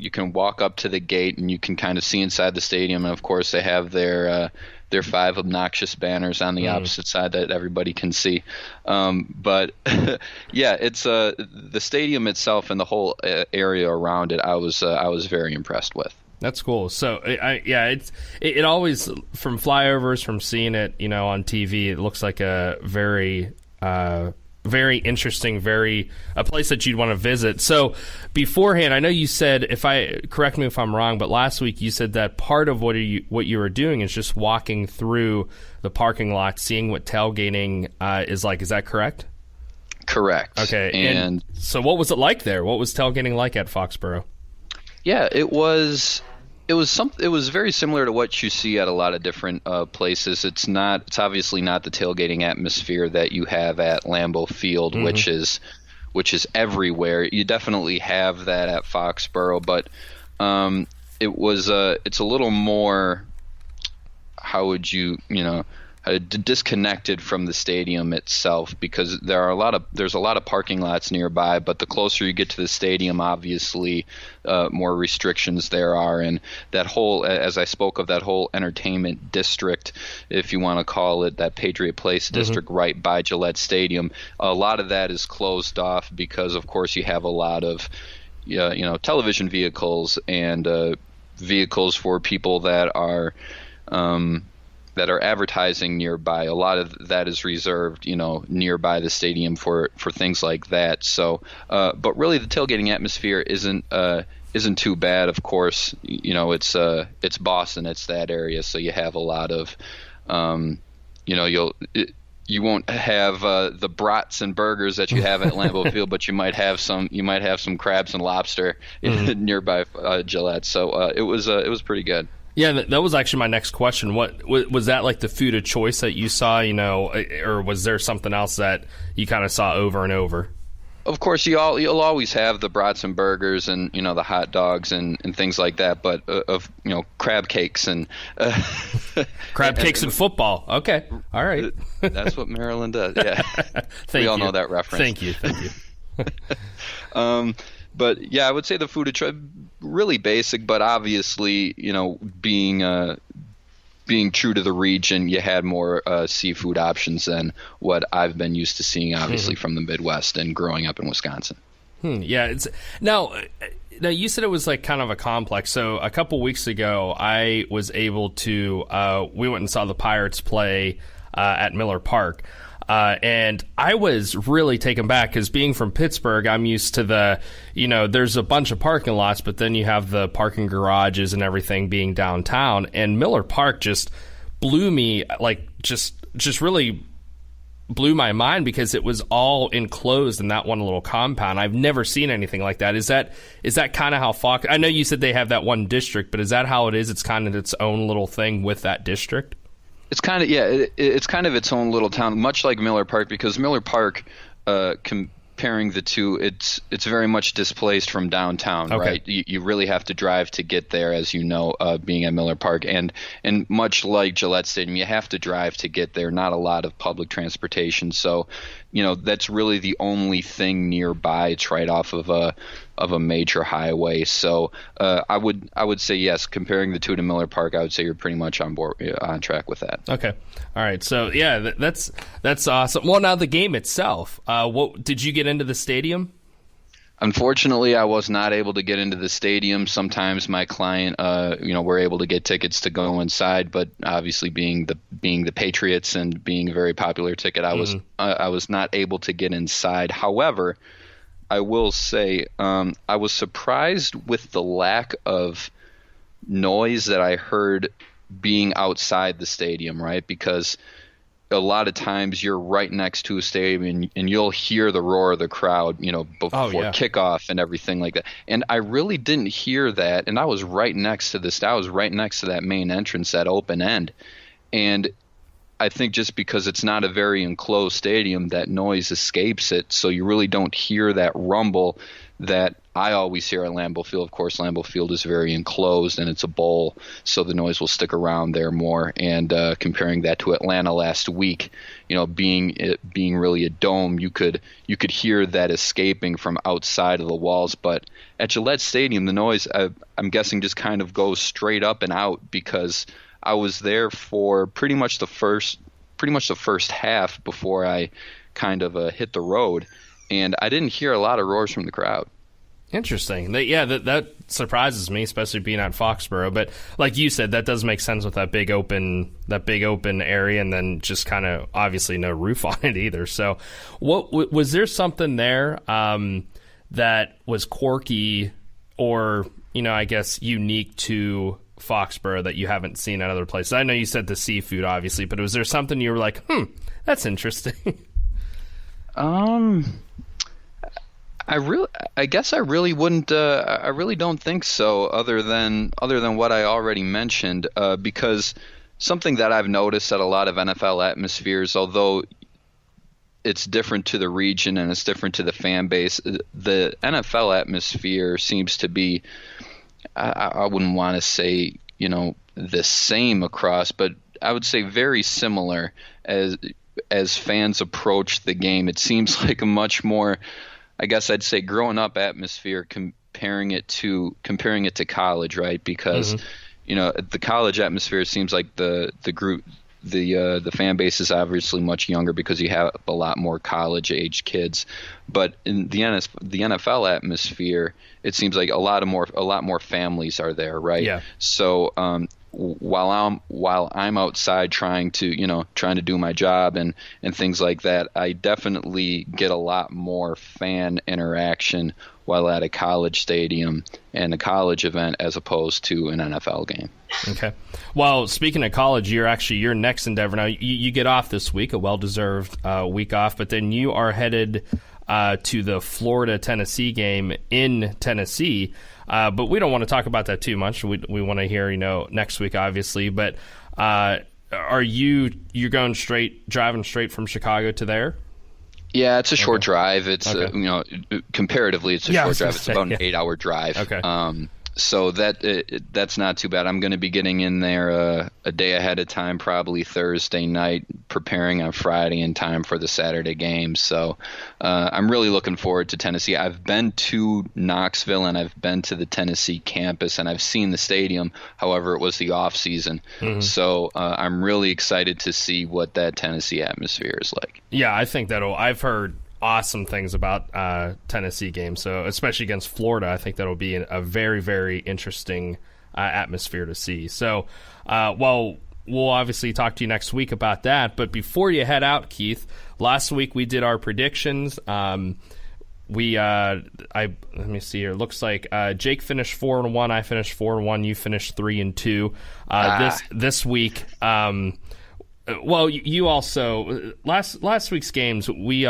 S9: gate, and you can kind of see inside the stadium. And of course, they have their 5 obnoxious banners on the opposite side that everybody can see. But yeah, it's the stadium itself and the whole area around it. I was very impressed with.
S7: That's cool. So it always, from flyovers, from seeing it, on TV, it looks like a very very interesting, a place that you'd want to visit. So beforehand, I know you said, correct me if I'm wrong, but last week you said that part of what you were doing is just walking through the parking lot, seeing what tailgating is like. Is that correct?
S9: Correct.
S7: Okay. And so what was it like there? What was tailgating like at Foxborough?
S9: Yeah, it was very similar to what you see at a lot of different places. It's obviously not the tailgating atmosphere that you have at Lambeau Field, which is everywhere. You definitely have that at Foxborough, but it's a little more, how would you disconnected from the stadium itself, because there's a lot of parking lots nearby, but the closer you get to the stadium, obviously more restrictions there are. And that whole, as I spoke of, that whole entertainment district, if you want to call it, that Patriot Place district right by Gillette Stadium, a lot of that is closed off because, of course, you have a lot of television vehicles and vehicles for people that are advertising nearby. A lot of that is reserved, nearby the stadium for things like that. So, but really, the tailgating atmosphere isn't too bad. Of course, it's Boston, it's that area, so you have a lot of, you won't have the brats and burgers that you have at Lambeau Field, but you might have some crabs and lobster nearby Gillette. So it was pretty good.
S7: Yeah, that was actually my next question. What was that, like the food of choice that you saw, or was there something else that you kind of saw over and over?
S9: Of course, you'll always have the brats and burgers and the hot dogs and things like that, but crab cakes and
S7: cakes and football. Okay, all right.
S9: That's what Maryland does. Yeah, we all know that reference.
S7: Thank you.
S9: But yeah, I would say the food of choice, really basic, but obviously, being true to the region, you had more seafood options than what I've been used to seeing, obviously, from the Midwest and growing up in Wisconsin.
S7: Yeah, now you said it was like kind of a complex. So a couple weeks ago, I was able to. We went and saw the Pirates play at Miller Park. And I was really taken back because being from Pittsburgh, I'm used to there's a bunch of parking lots, but then you have the parking garages and everything being downtown. And Miller Park just blew me, just really blew my mind because it was all enclosed in that one little compound. I've never seen anything like that. Is that kind of how Fox? I know you said they have that one district, but is that how it is? It's kind of its own little thing with that district?
S9: It's kind of it's kind of its own little town, much like Miller Park, because Miller Park, comparing the two, it's very much displaced from downtown,
S7: okay.
S9: Right? You really have to drive to get there, as you know, being at Miller Park, and much like Gillette Stadium, you have to drive to get there. Not a lot of public transportation, so that's really the only thing nearby. It's right off of a major highway. So I would say yes. Comparing the two to Miller Park, I would say you're pretty much on track with that.
S7: Okay, all right. So yeah, that's awesome. Well, now the game itself. What did you get into the stadium?
S9: Unfortunately, I was not able to get into the stadium. Sometimes my client, were able to get tickets to go inside, but obviously being the Patriots and being a very popular ticket, I was not able to get inside. However, I will say I was surprised with the lack of noise that I heard being outside the stadium, right? Because a lot of times you're right next to a stadium and you'll hear the roar of the crowd, before kickoff and everything like that. And I really didn't hear that. And I was right next to this. I was right next to that main entrance, that open end. And I think just because it's not a very enclosed stadium, that noise escapes it. So you really don't hear that rumble that I always hear at Lambeau Field. Of course, Lambeau Field is very enclosed and it's a bowl, so the noise will stick around there more. And comparing that to Atlanta last week, being really a dome, you could hear that escaping from outside of the walls. But at Gillette Stadium, the noise, I'm guessing, just kind of goes straight up and out, because I was there for pretty much the first half before I kind of hit the road, and I didn't hear a lot of roars from the crowd.
S7: Interesting. That surprises me, especially being at Foxborough. But like you said, that does make sense with that big open area, and then just kind of obviously no roof on it either. So, what was there something there that was quirky or I guess unique to Foxborough that you haven't seen at other places? I know you said the seafood, obviously, but was there something you were like, that's interesting?
S9: I guess I really wouldn't. I really don't think so. Other than what I already mentioned, because something that I've noticed at a lot of NFL atmospheres, although it's different to the region and it's different to the fan base, the NFL atmosphere seems to be, I wouldn't want to say the same across, but I would say very similar as fans approach the game. It seems like a much more, I guess I'd say, growing up atmosphere comparing it to college, right? Because the college atmosphere seems like the fan base is obviously much younger because you have a lot more college age kids, but in the NFL atmosphere, it seems like a lot more families are there, right?
S7: Yeah.
S9: So while I'm outside trying to do my job and things like that, I definitely get a lot more fan interaction while at a college stadium and a college event as opposed to an NFL game.
S7: Okay. Well, speaking of college, your next endeavor now. You get off this week, a well-deserved week off, but then you are headed to the Florida-Tennessee game in Tennessee. But we don't want to talk about that too much. We want to hear, next week, obviously. But are you're driving straight from Chicago to there?
S9: Yeah, it's a short drive. It's comparatively, it's a short drive. It's about an 8-hour drive.
S7: Okay.
S9: So that's not too bad. I'm going to be getting in there a day ahead of time, probably Thursday night, preparing on Friday in time for the Saturday game. So I'm really looking forward to Tennessee. I've been to Knoxville and I've been to the Tennessee campus and I've seen the stadium. However, it was the off season. Mm-hmm. So I'm really excited to see what that Tennessee atmosphere is like.
S7: Yeah, I think I've heard awesome things about Tennessee games, so especially against Florida, I think that'll be a very, very interesting atmosphere to see. So, we'll obviously talk to you next week about that. But before you head out, Keith, last week we did our predictions. Let me see here. Looks like Jake finished 4-1. I finished 4-1. You finished 3-2. This week. Well, you also last week's games we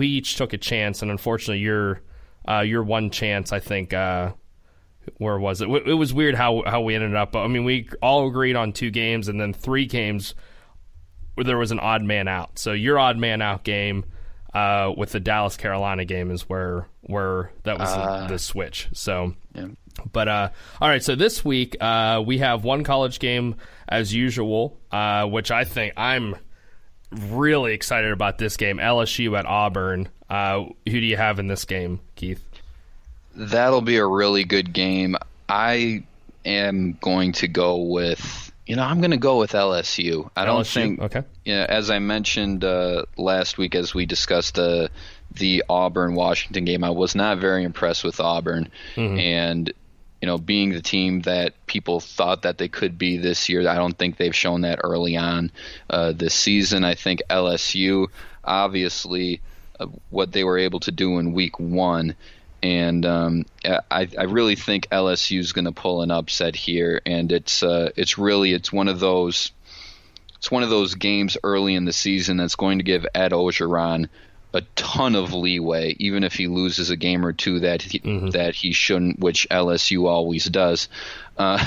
S7: each took a chance, and unfortunately your one chance, I think, where was it? It was weird how we ended up. I mean, we all agreed on 2 games, and then 3 games where there was an odd man out. So your odd man out game with the Dallas Carolina game is where that was the switch. So. Yeah. But all right, so this week we have one college game as usual, which I think I'm really excited about this game. LSU at Auburn. Who do you have in this game, Keith?
S9: That'll be a really good game. I am going to go with LSU. I don't think. Okay. As I mentioned last week, as we discussed the Auburn-Washington game, I was not very impressed with Auburn, and being the team that people thought that they could be this year, I don't think they've shown that early on this season. I think LSU, obviously, what they were able to do in week 1, and I really think LSU is going to pull an upset here, and it's one of those games early in the season that's going to give Ed Orgeron a ton of leeway, even if he loses a game or 2 that he shouldn't, which LSU always does. I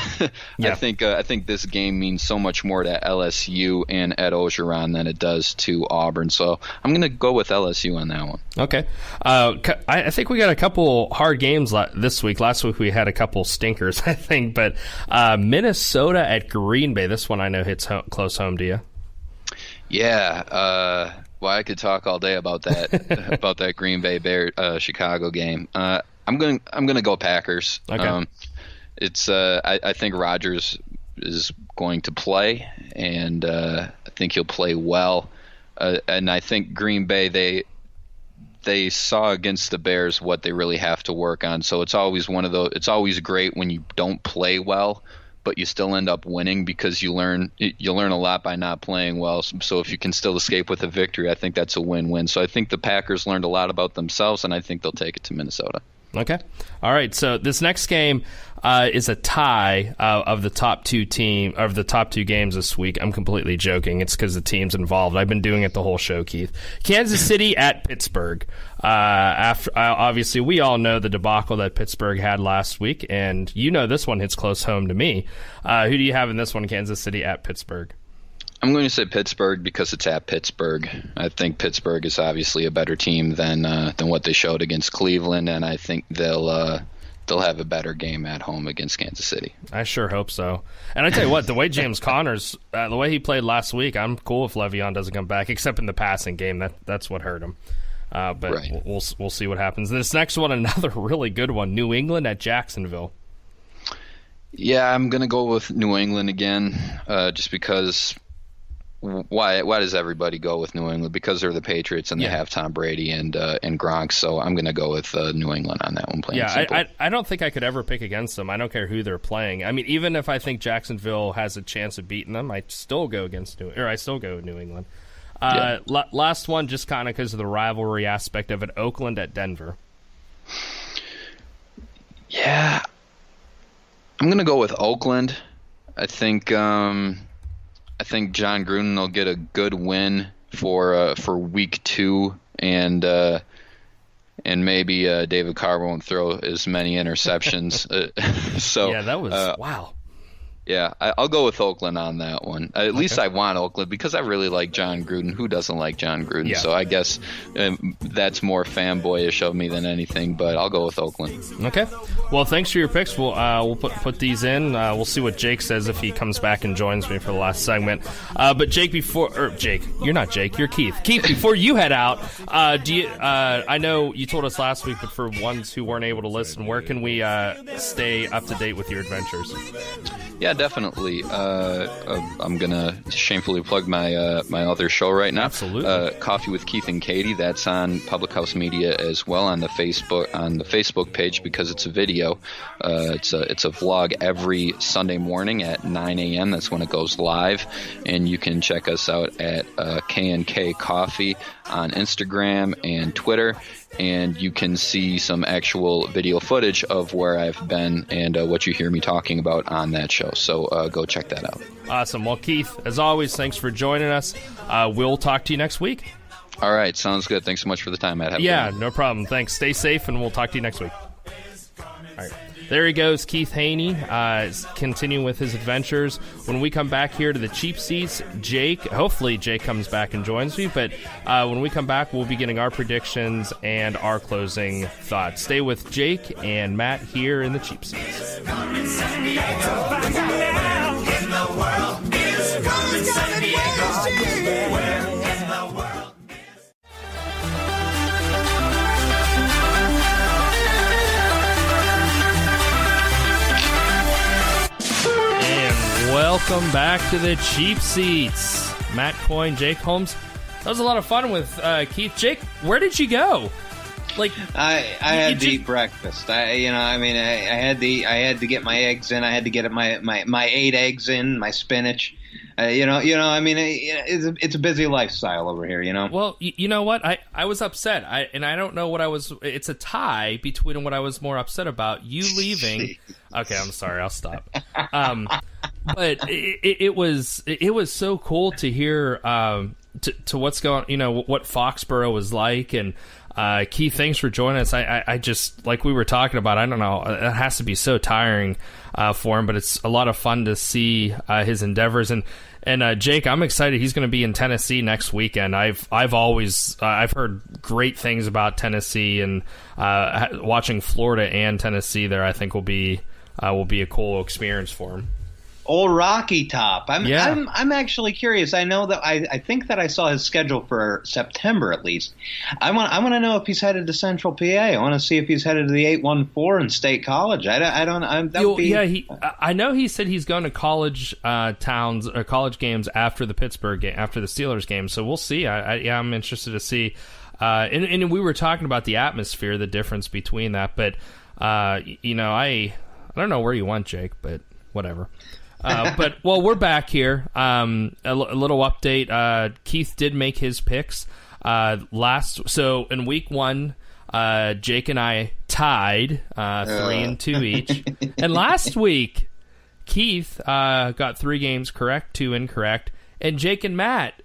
S9: think this game means so much more to LSU and Ed Orgeron than it does to Auburn. So I'm going to go with LSU on that one.
S7: Okay. I think we got a couple hard games this week. Last week we had a couple stinkers, I think. But Minnesota at Green Bay. This one I know hits close home to you.
S9: Yeah. Well, I could talk all day about that about that Green Bay Chicago game. I'm gonna go Packers.
S7: Okay.
S9: I think Rodgers is going to play, and I think he'll play well. And I think Green Bay they saw against the Bears what they really have to work on. So it's always it's always great when you don't play well, but you still end up winning because you learn a lot by not playing well. So if you can still escape with a victory, I think that's a win-win. So I think the Packers learned a lot about themselves, and I think they'll take it to Minnesota.
S7: Okay. All right. So this next game is a tie of the top two games this week. I'm completely joking. It's because the team's involved. I've been doing it the whole show, Keith. Kansas City at Pittsburgh. Obviously, we all know the debacle that Pittsburgh had last week, and this one hits close home to me. Who do you have in this one, Kansas City at Pittsburgh?
S9: I'm going to say Pittsburgh because it's at Pittsburgh. I think Pittsburgh is obviously a better team than what they showed against Cleveland, and I think they'll they'll have a better game at home against Kansas City.
S7: I sure hope so. And I tell you what, the way James Conner's, the way he played last week, I'm cool if Le'Veon doesn't come back, except in the passing game. That's what hurt him. But
S9: right.
S7: we'll see what happens. This next one, another really good one, New England at Jacksonville.
S9: Yeah, I'm going to go with New England again, just because. Why does everybody go with New England? Because they're the Patriots and they have Tom Brady and Gronk. So I'm going to go with New England on that one.
S7: I don't think I could ever pick against them. I don't care who they're playing. I mean, even if I think Jacksonville has a chance of beating them, I still go New England. Last one, just kind of because of the rivalry aspect of it, Oakland at Denver.
S9: Yeah, I'm going to go with Oakland. I think John Gruden will get a good win for week 2, and maybe David Carr won't throw as many interceptions. So
S7: yeah, that was wow.
S9: Yeah, I'll go with Oakland on that one. At least I want Oakland because I really like John Gruden. Who doesn't like John Gruden?
S7: Yeah.
S9: So I guess that's more fanboyish of me than anything, but I'll go with Oakland.
S7: Okay. Well, thanks for your picks. We'll put these in. We'll see what Jake says if he comes back and joins me for the last segment. But Jake, you're not Jake. You're Keith. Keith, before you head out, I know you told us last week, but for ones who weren't able to listen, where can we stay up to date with your adventures?
S9: Yeah, definitely. I'm gonna shamefully plug my my other show right now.
S7: Absolutely.
S9: Coffee with Keith and Katie. That's on Public House Media as well on the Facebook page because it's a video. It's a vlog every Sunday morning at 9 a.m. That's when it goes live, and you can check us out at K&K Coffee on Instagram and Twitter. And you can see some actual video footage of where I've been and what you hear me talking about on that show. So go check that out.
S7: Awesome. Well, Keith, as always, thanks for joining us. We'll talk to you next week.
S9: All right. Sounds good. Thanks so much for the time, Matt.
S7: No problem. Thanks. Stay safe, and we'll talk to you next week. All right. There he goes, Keith Hoehne, continuing with his adventures. When we come back here to the cheap seats, hopefully Jake comes back and joins me, but when we come back, we'll be getting our predictions and our closing thoughts. Stay with Jake and Matt here in the cheap seats. Welcome back to the cheap seats. Matt Coyne, Jake Holmes. That was a lot of fun with Keith. Jake, where did you go?
S8: I had to eat breakfast. I had to get my eggs in. I had to get my 8 eggs in, my spinach. It's a busy lifestyle over here,
S7: Well, you know what? I was upset. I don't know what I was. It's a tie between what I was more upset about. You leaving. Okay, I'm sorry. I'll stop. But it was so cool to hear to what's going. What Foxborough was like, and Keith, thanks for joining us. I just, like we were talking about, I don't know, it has to be so tiring for him, but it's a lot of fun to see his endeavors. And Jake, I'm excited. He's going to be in Tennessee next weekend. I've heard great things about Tennessee, and watching Florida and Tennessee there, I think will be a cool experience for him.
S8: Old Rocky Top. I'm actually curious. I know that I think that I saw his schedule for September at least. I want to know if he's headed to Central PA. I want to see if he's headed to the 814 in State College. I
S7: know he said he's going to college towns or college games after the Pittsburgh game, after the Steelers game. So we'll see. I'm interested to see. And we were talking about the atmosphere, the difference between that. But I don't know where you went, Jake, but whatever. But we're back here. A little update. Keith did make his picks so in week 1, Jake and I tied 3-2 each. And last week, Keith got 3 games correct, 2 incorrect, and Jake and Matt.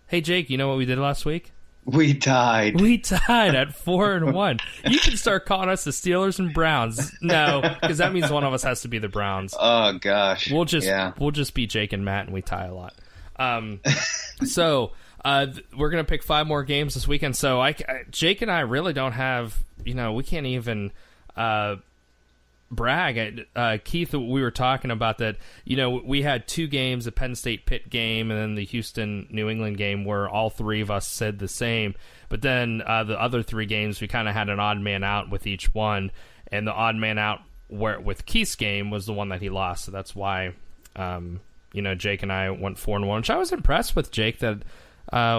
S7: Hey, Jake, you know what we did last week?
S8: We tied
S7: at 4-1. You can start calling us the Steelers and Browns. No, because that means one of us has to be the Browns.
S8: Oh gosh,
S7: we'll just be Jake and Matt, and we tie a lot. So we're gonna pick 5 more games this weekend. So Jake and I really don't have. We can't even brag, Keith, we were talking about that. We had 2 games, the Penn State Pitt game and then the Houston New England game, where all 3 of us said the same. But then the other 3 games, we kind of had an odd man out with each one, and the odd man out with Keith's game was the one that he lost. So that's why, Jake and I went 4-1, which I was impressed with, Jake, that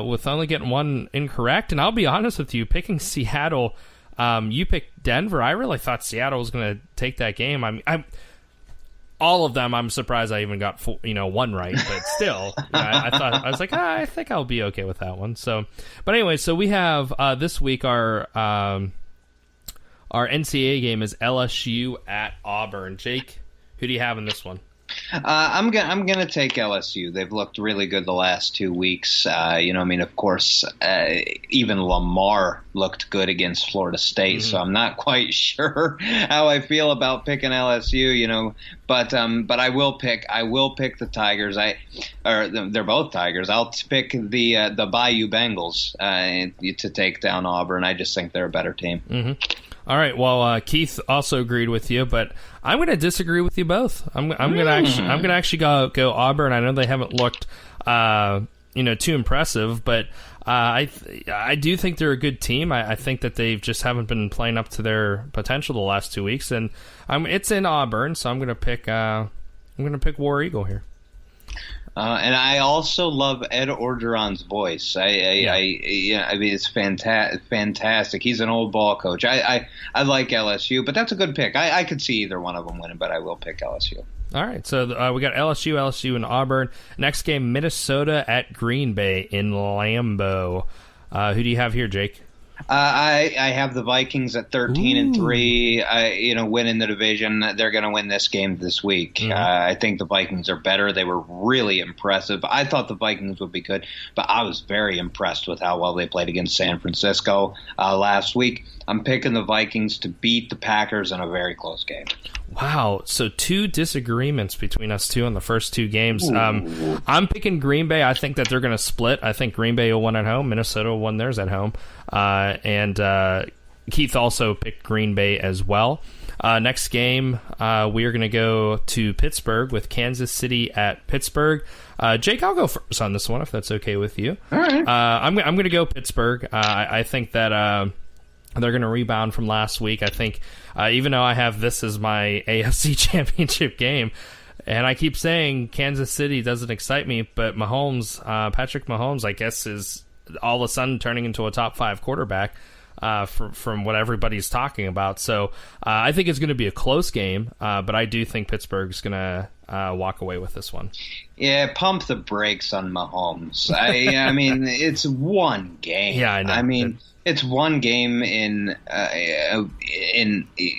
S7: with only getting 1 incorrect. And I'll be honest with you, picking Seattle. You picked Denver. I really thought Seattle was going to take that game. I'm all of them. I'm surprised I even got 1 right, but still, I was like, I think I'll be okay with that one. So, but anyway, so we have this week our NCAA game is LSU at Auburn. Jake, who do you have in this one?
S8: I'm gonna take LSU. They've looked really good the last 2 weeks. Of course, even Lamar looked good against Florida State. So I'm not quite sure how I feel about picking LSU. But I will pick the Tigers. They're both Tigers. I'll pick the Bayou Bengals to take down Auburn. I just think they're a better team.
S7: Mm-hmm. All right. Well, Keith also agreed with you, but I'm going to disagree with you both. I'm going to actually go Auburn. I know they haven't looked, too impressive, but I do think they're a good team. I think that they just haven't been playing up to their potential the last 2 weeks, and it's in Auburn, so I'm going to pick War Eagle here.
S8: And I also love Ed Orgeron's voice. It's fantastic. He's an old ball coach. I like LSU, but that's a good pick. I could see either one of them winning, but I will pick LSU.
S7: All right, so we got LSU, and Auburn. Next game, Minnesota at Green Bay in Lambeau. Who do you have here, Jake?
S8: I have the Vikings at 13-3. Winning the division. They're going to win this game this week. Mm-hmm. I think the Vikings are better. They were really impressive. I thought the Vikings would be good, but I was very impressed with how well they played against San Francisco last week. I'm picking the Vikings to beat the Packers in a very close game.
S7: Wow, so 2 disagreements between us 2 in the first 2 games. I'm picking Green Bay. I think that they're going to split. I think Green Bay will win at home. Minnesota will win theirs at home. And Keith also picked Green Bay as well. Next game, we are going to go to Pittsburgh with Kansas City at Pittsburgh. Jake, I'll go first on this one if that's okay with you.
S8: All right.
S7: I'm going to go Pittsburgh. I think that they're going to rebound from last week. I think even though I have this as my AFC championship game, and I keep saying Kansas City doesn't excite me, but Patrick Mahomes, I guess, is all of a sudden turning into a top 5 quarterback from what everybody's talking about. So I think it's going to be a close game, but I do think Pittsburgh's going to walk away with this one.
S8: Yeah, pump the brakes on Mahomes. I mean, it's one game.
S7: Yeah, I know.
S8: I mean, it's one game in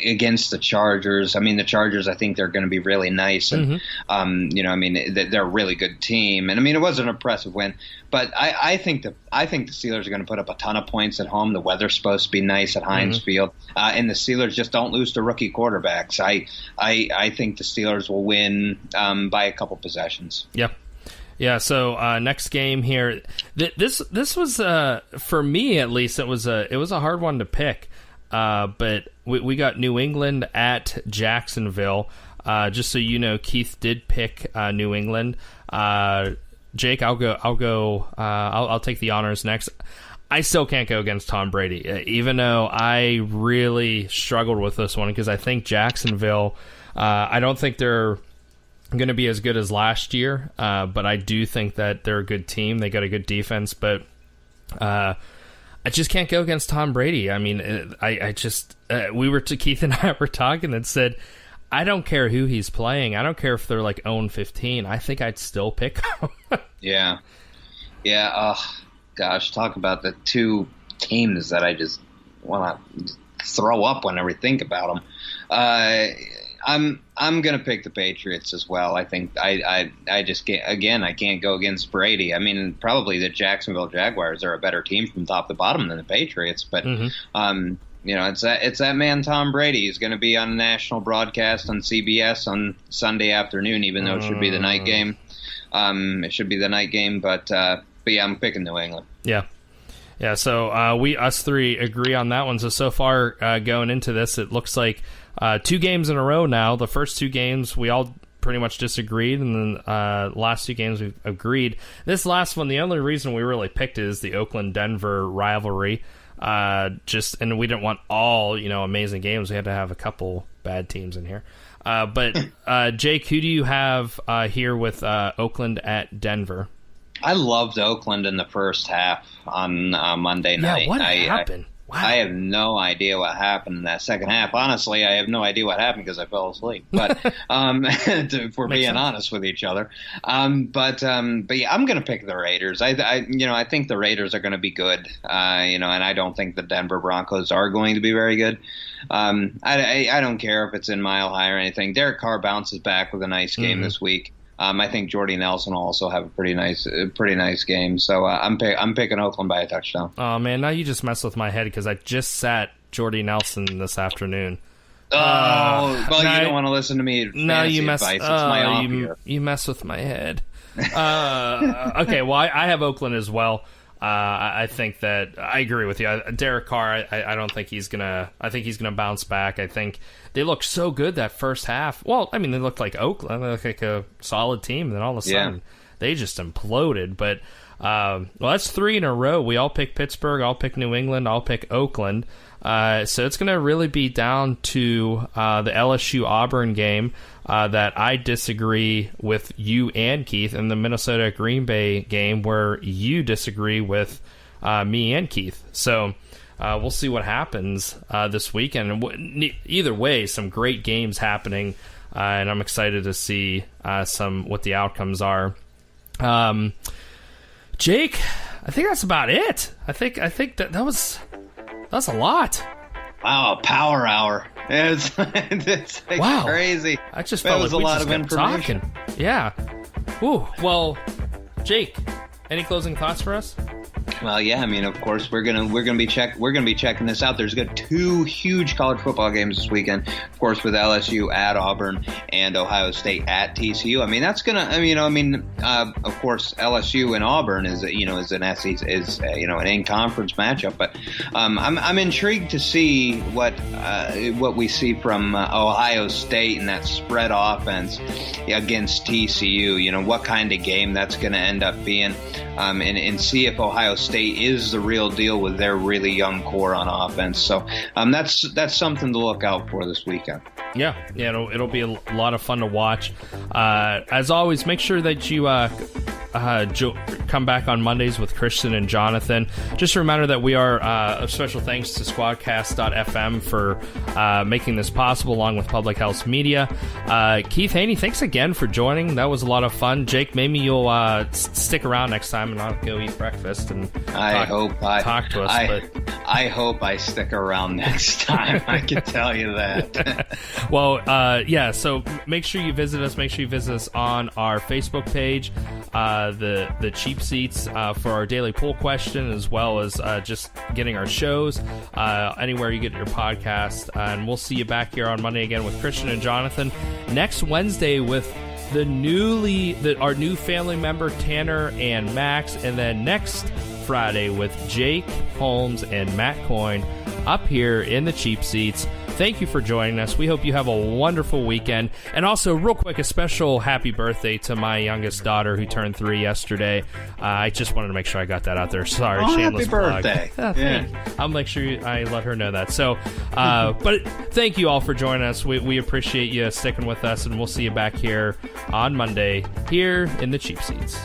S8: against the Chargers. I mean, the Chargers, I think they're going to be really nice, and they're a really good team. And I mean, it was an impressive win, but I think the Steelers are going to put up a ton of points at home. The weather's supposed to be nice at Heinz Field, and the Steelers just don't lose to rookie quarterbacks. I think the Steelers will win by a couple possessions.
S7: Yep. Yeah, so next game here. This was for me at least it was a hard one to pick. But we got New England at Jacksonville. Just so you know, Keith did pick New England. Jake, I'll take the honors next. I still can't go against Tom Brady, even though I really struggled with this one because I think Jacksonville. I don't think they're going to be as good as last year, but I do think that they're a good team. They got a good defense, but I just can't go against Tom Brady. I mean, Keith and I were talking and said, I don't care who he's playing. I don't care if they're like 0-15. I think I'd still pick him.
S8: Yeah. Gosh, talk about the 2 teams that I just want to throw up whenever I think about them. I'm going to pick the Patriots as well. I think I just can't, again, I can't go against Brady. I mean, probably the Jacksonville Jaguars are a better team from top to bottom than the Patriots, but it's that man Tom Brady. He's going to be on a national broadcast on CBS on Sunday afternoon, even though it should be the night game. It should be the night game, but yeah, I'm picking New England.
S7: Yeah. Yeah, so us three agree on that one. So far going into this, it looks like 2 games in a row now. The first 2 games we all pretty much disagreed, and then last 2 games we've agreed. This last one, the only reason we really picked it is the Oakland-Denver rivalry. And we didn't want all amazing games. We had to have a couple bad teams in here. But Jake, who do you have here with Oakland at Denver?
S8: I loved Oakland in the first half on Monday night.
S7: Yeah, what happened? Wow.
S8: I have no idea what happened in that second half. Honestly, I have no idea what happened because I fell asleep. But if we're being honest with each other, but yeah, I'm going to pick the Raiders. I think the Raiders are going to be good. And I don't think the Denver Broncos are going to be very good. I don't care if it's in Mile High or anything. Derek Carr bounces back with a nice game this week. I think Jordy Nelson will also have a pretty nice game. So I'm picking Oakland by a touchdown.
S7: Oh man, now you just messed with my head because I just sat Jordy Nelson this afternoon.
S8: You don't want to listen to me.
S7: No, you mess.
S8: Advice. It's my off here.
S7: You mess with my head. Okay, well I have Oakland as well. I think that I agree with you. Derek Carr, I don't think he's gonna. I think he's gonna bounce back. I think they looked so good that first half. Well, I mean, they looked like Oakland. They looked like a solid team. And then all of a sudden, they just imploded. But that's 3 in a row. We all pick Pittsburgh. I'll pick New England. I'll pick Oakland. So it's gonna really be down to the LSU Auburn game. That I disagree with you and Keith, and the Minnesota Green Bay game where you disagree with me and Keith. So we'll see what happens this weekend. Either way, some great games happening, and I'm excited to see what the outcomes are. Jake, I think that's about it. I think that's a lot.
S8: Wow, power hour. It's
S7: wow.
S8: Crazy.
S7: I just felt like we just kept talking. Yeah. Ooh. Well, Jake, any closing thoughts for us?
S8: Well, yeah. I mean, of course, we're gonna be checking this out. There's got 2 huge college football games this weekend. Of course, with LSU at Auburn and Ohio State at TCU. I mean, that's gonna. Of course, LSU and Auburn is an SEC an in-conference matchup. But I'm intrigued to see what we see from Ohio State and that spread offense against TCU. What kind of game that's going to end up being, and see if Ohio State is the real deal with their really young core on offense. So that's something to look out for this weekend.
S7: Yeah, it'll be a lot of fun to watch. As always, make sure that you come back on Mondays with Christian and Jonathan. Just a reminder that we are a special thanks to Squadcast.fm for making this possible, along with Public House Media. Keith Hoehne, thanks again for joining. That was a lot of fun. Jake, maybe you'll stick around next time and I'll go eat breakfast and talk to us.
S8: I hope I stick around next time. I can tell you that.
S7: Well, so make sure you visit us. Make sure you visit us on our Facebook page, the cheap seats for our daily poll question, as well as just getting our shows anywhere you get your podcast. And we'll see you back here on Monday again with Christian and Jonathan next Wednesday with our new family member Tanner and Max, and then next Friday with Jake Holmes and Matt Coyne up here in the cheap seats. Thank you for joining us. We hope you have a wonderful weekend. And also, real quick, a special happy birthday to my youngest daughter who turned 3 yesterday. I just wanted to make sure I got that out there. Sorry, shameless plug.
S8: Happy birthday.
S7: I'll make sure I let her know that. So, but thank you all for joining us. We appreciate you sticking with us, and we'll see you back here on Monday here in the cheap seats.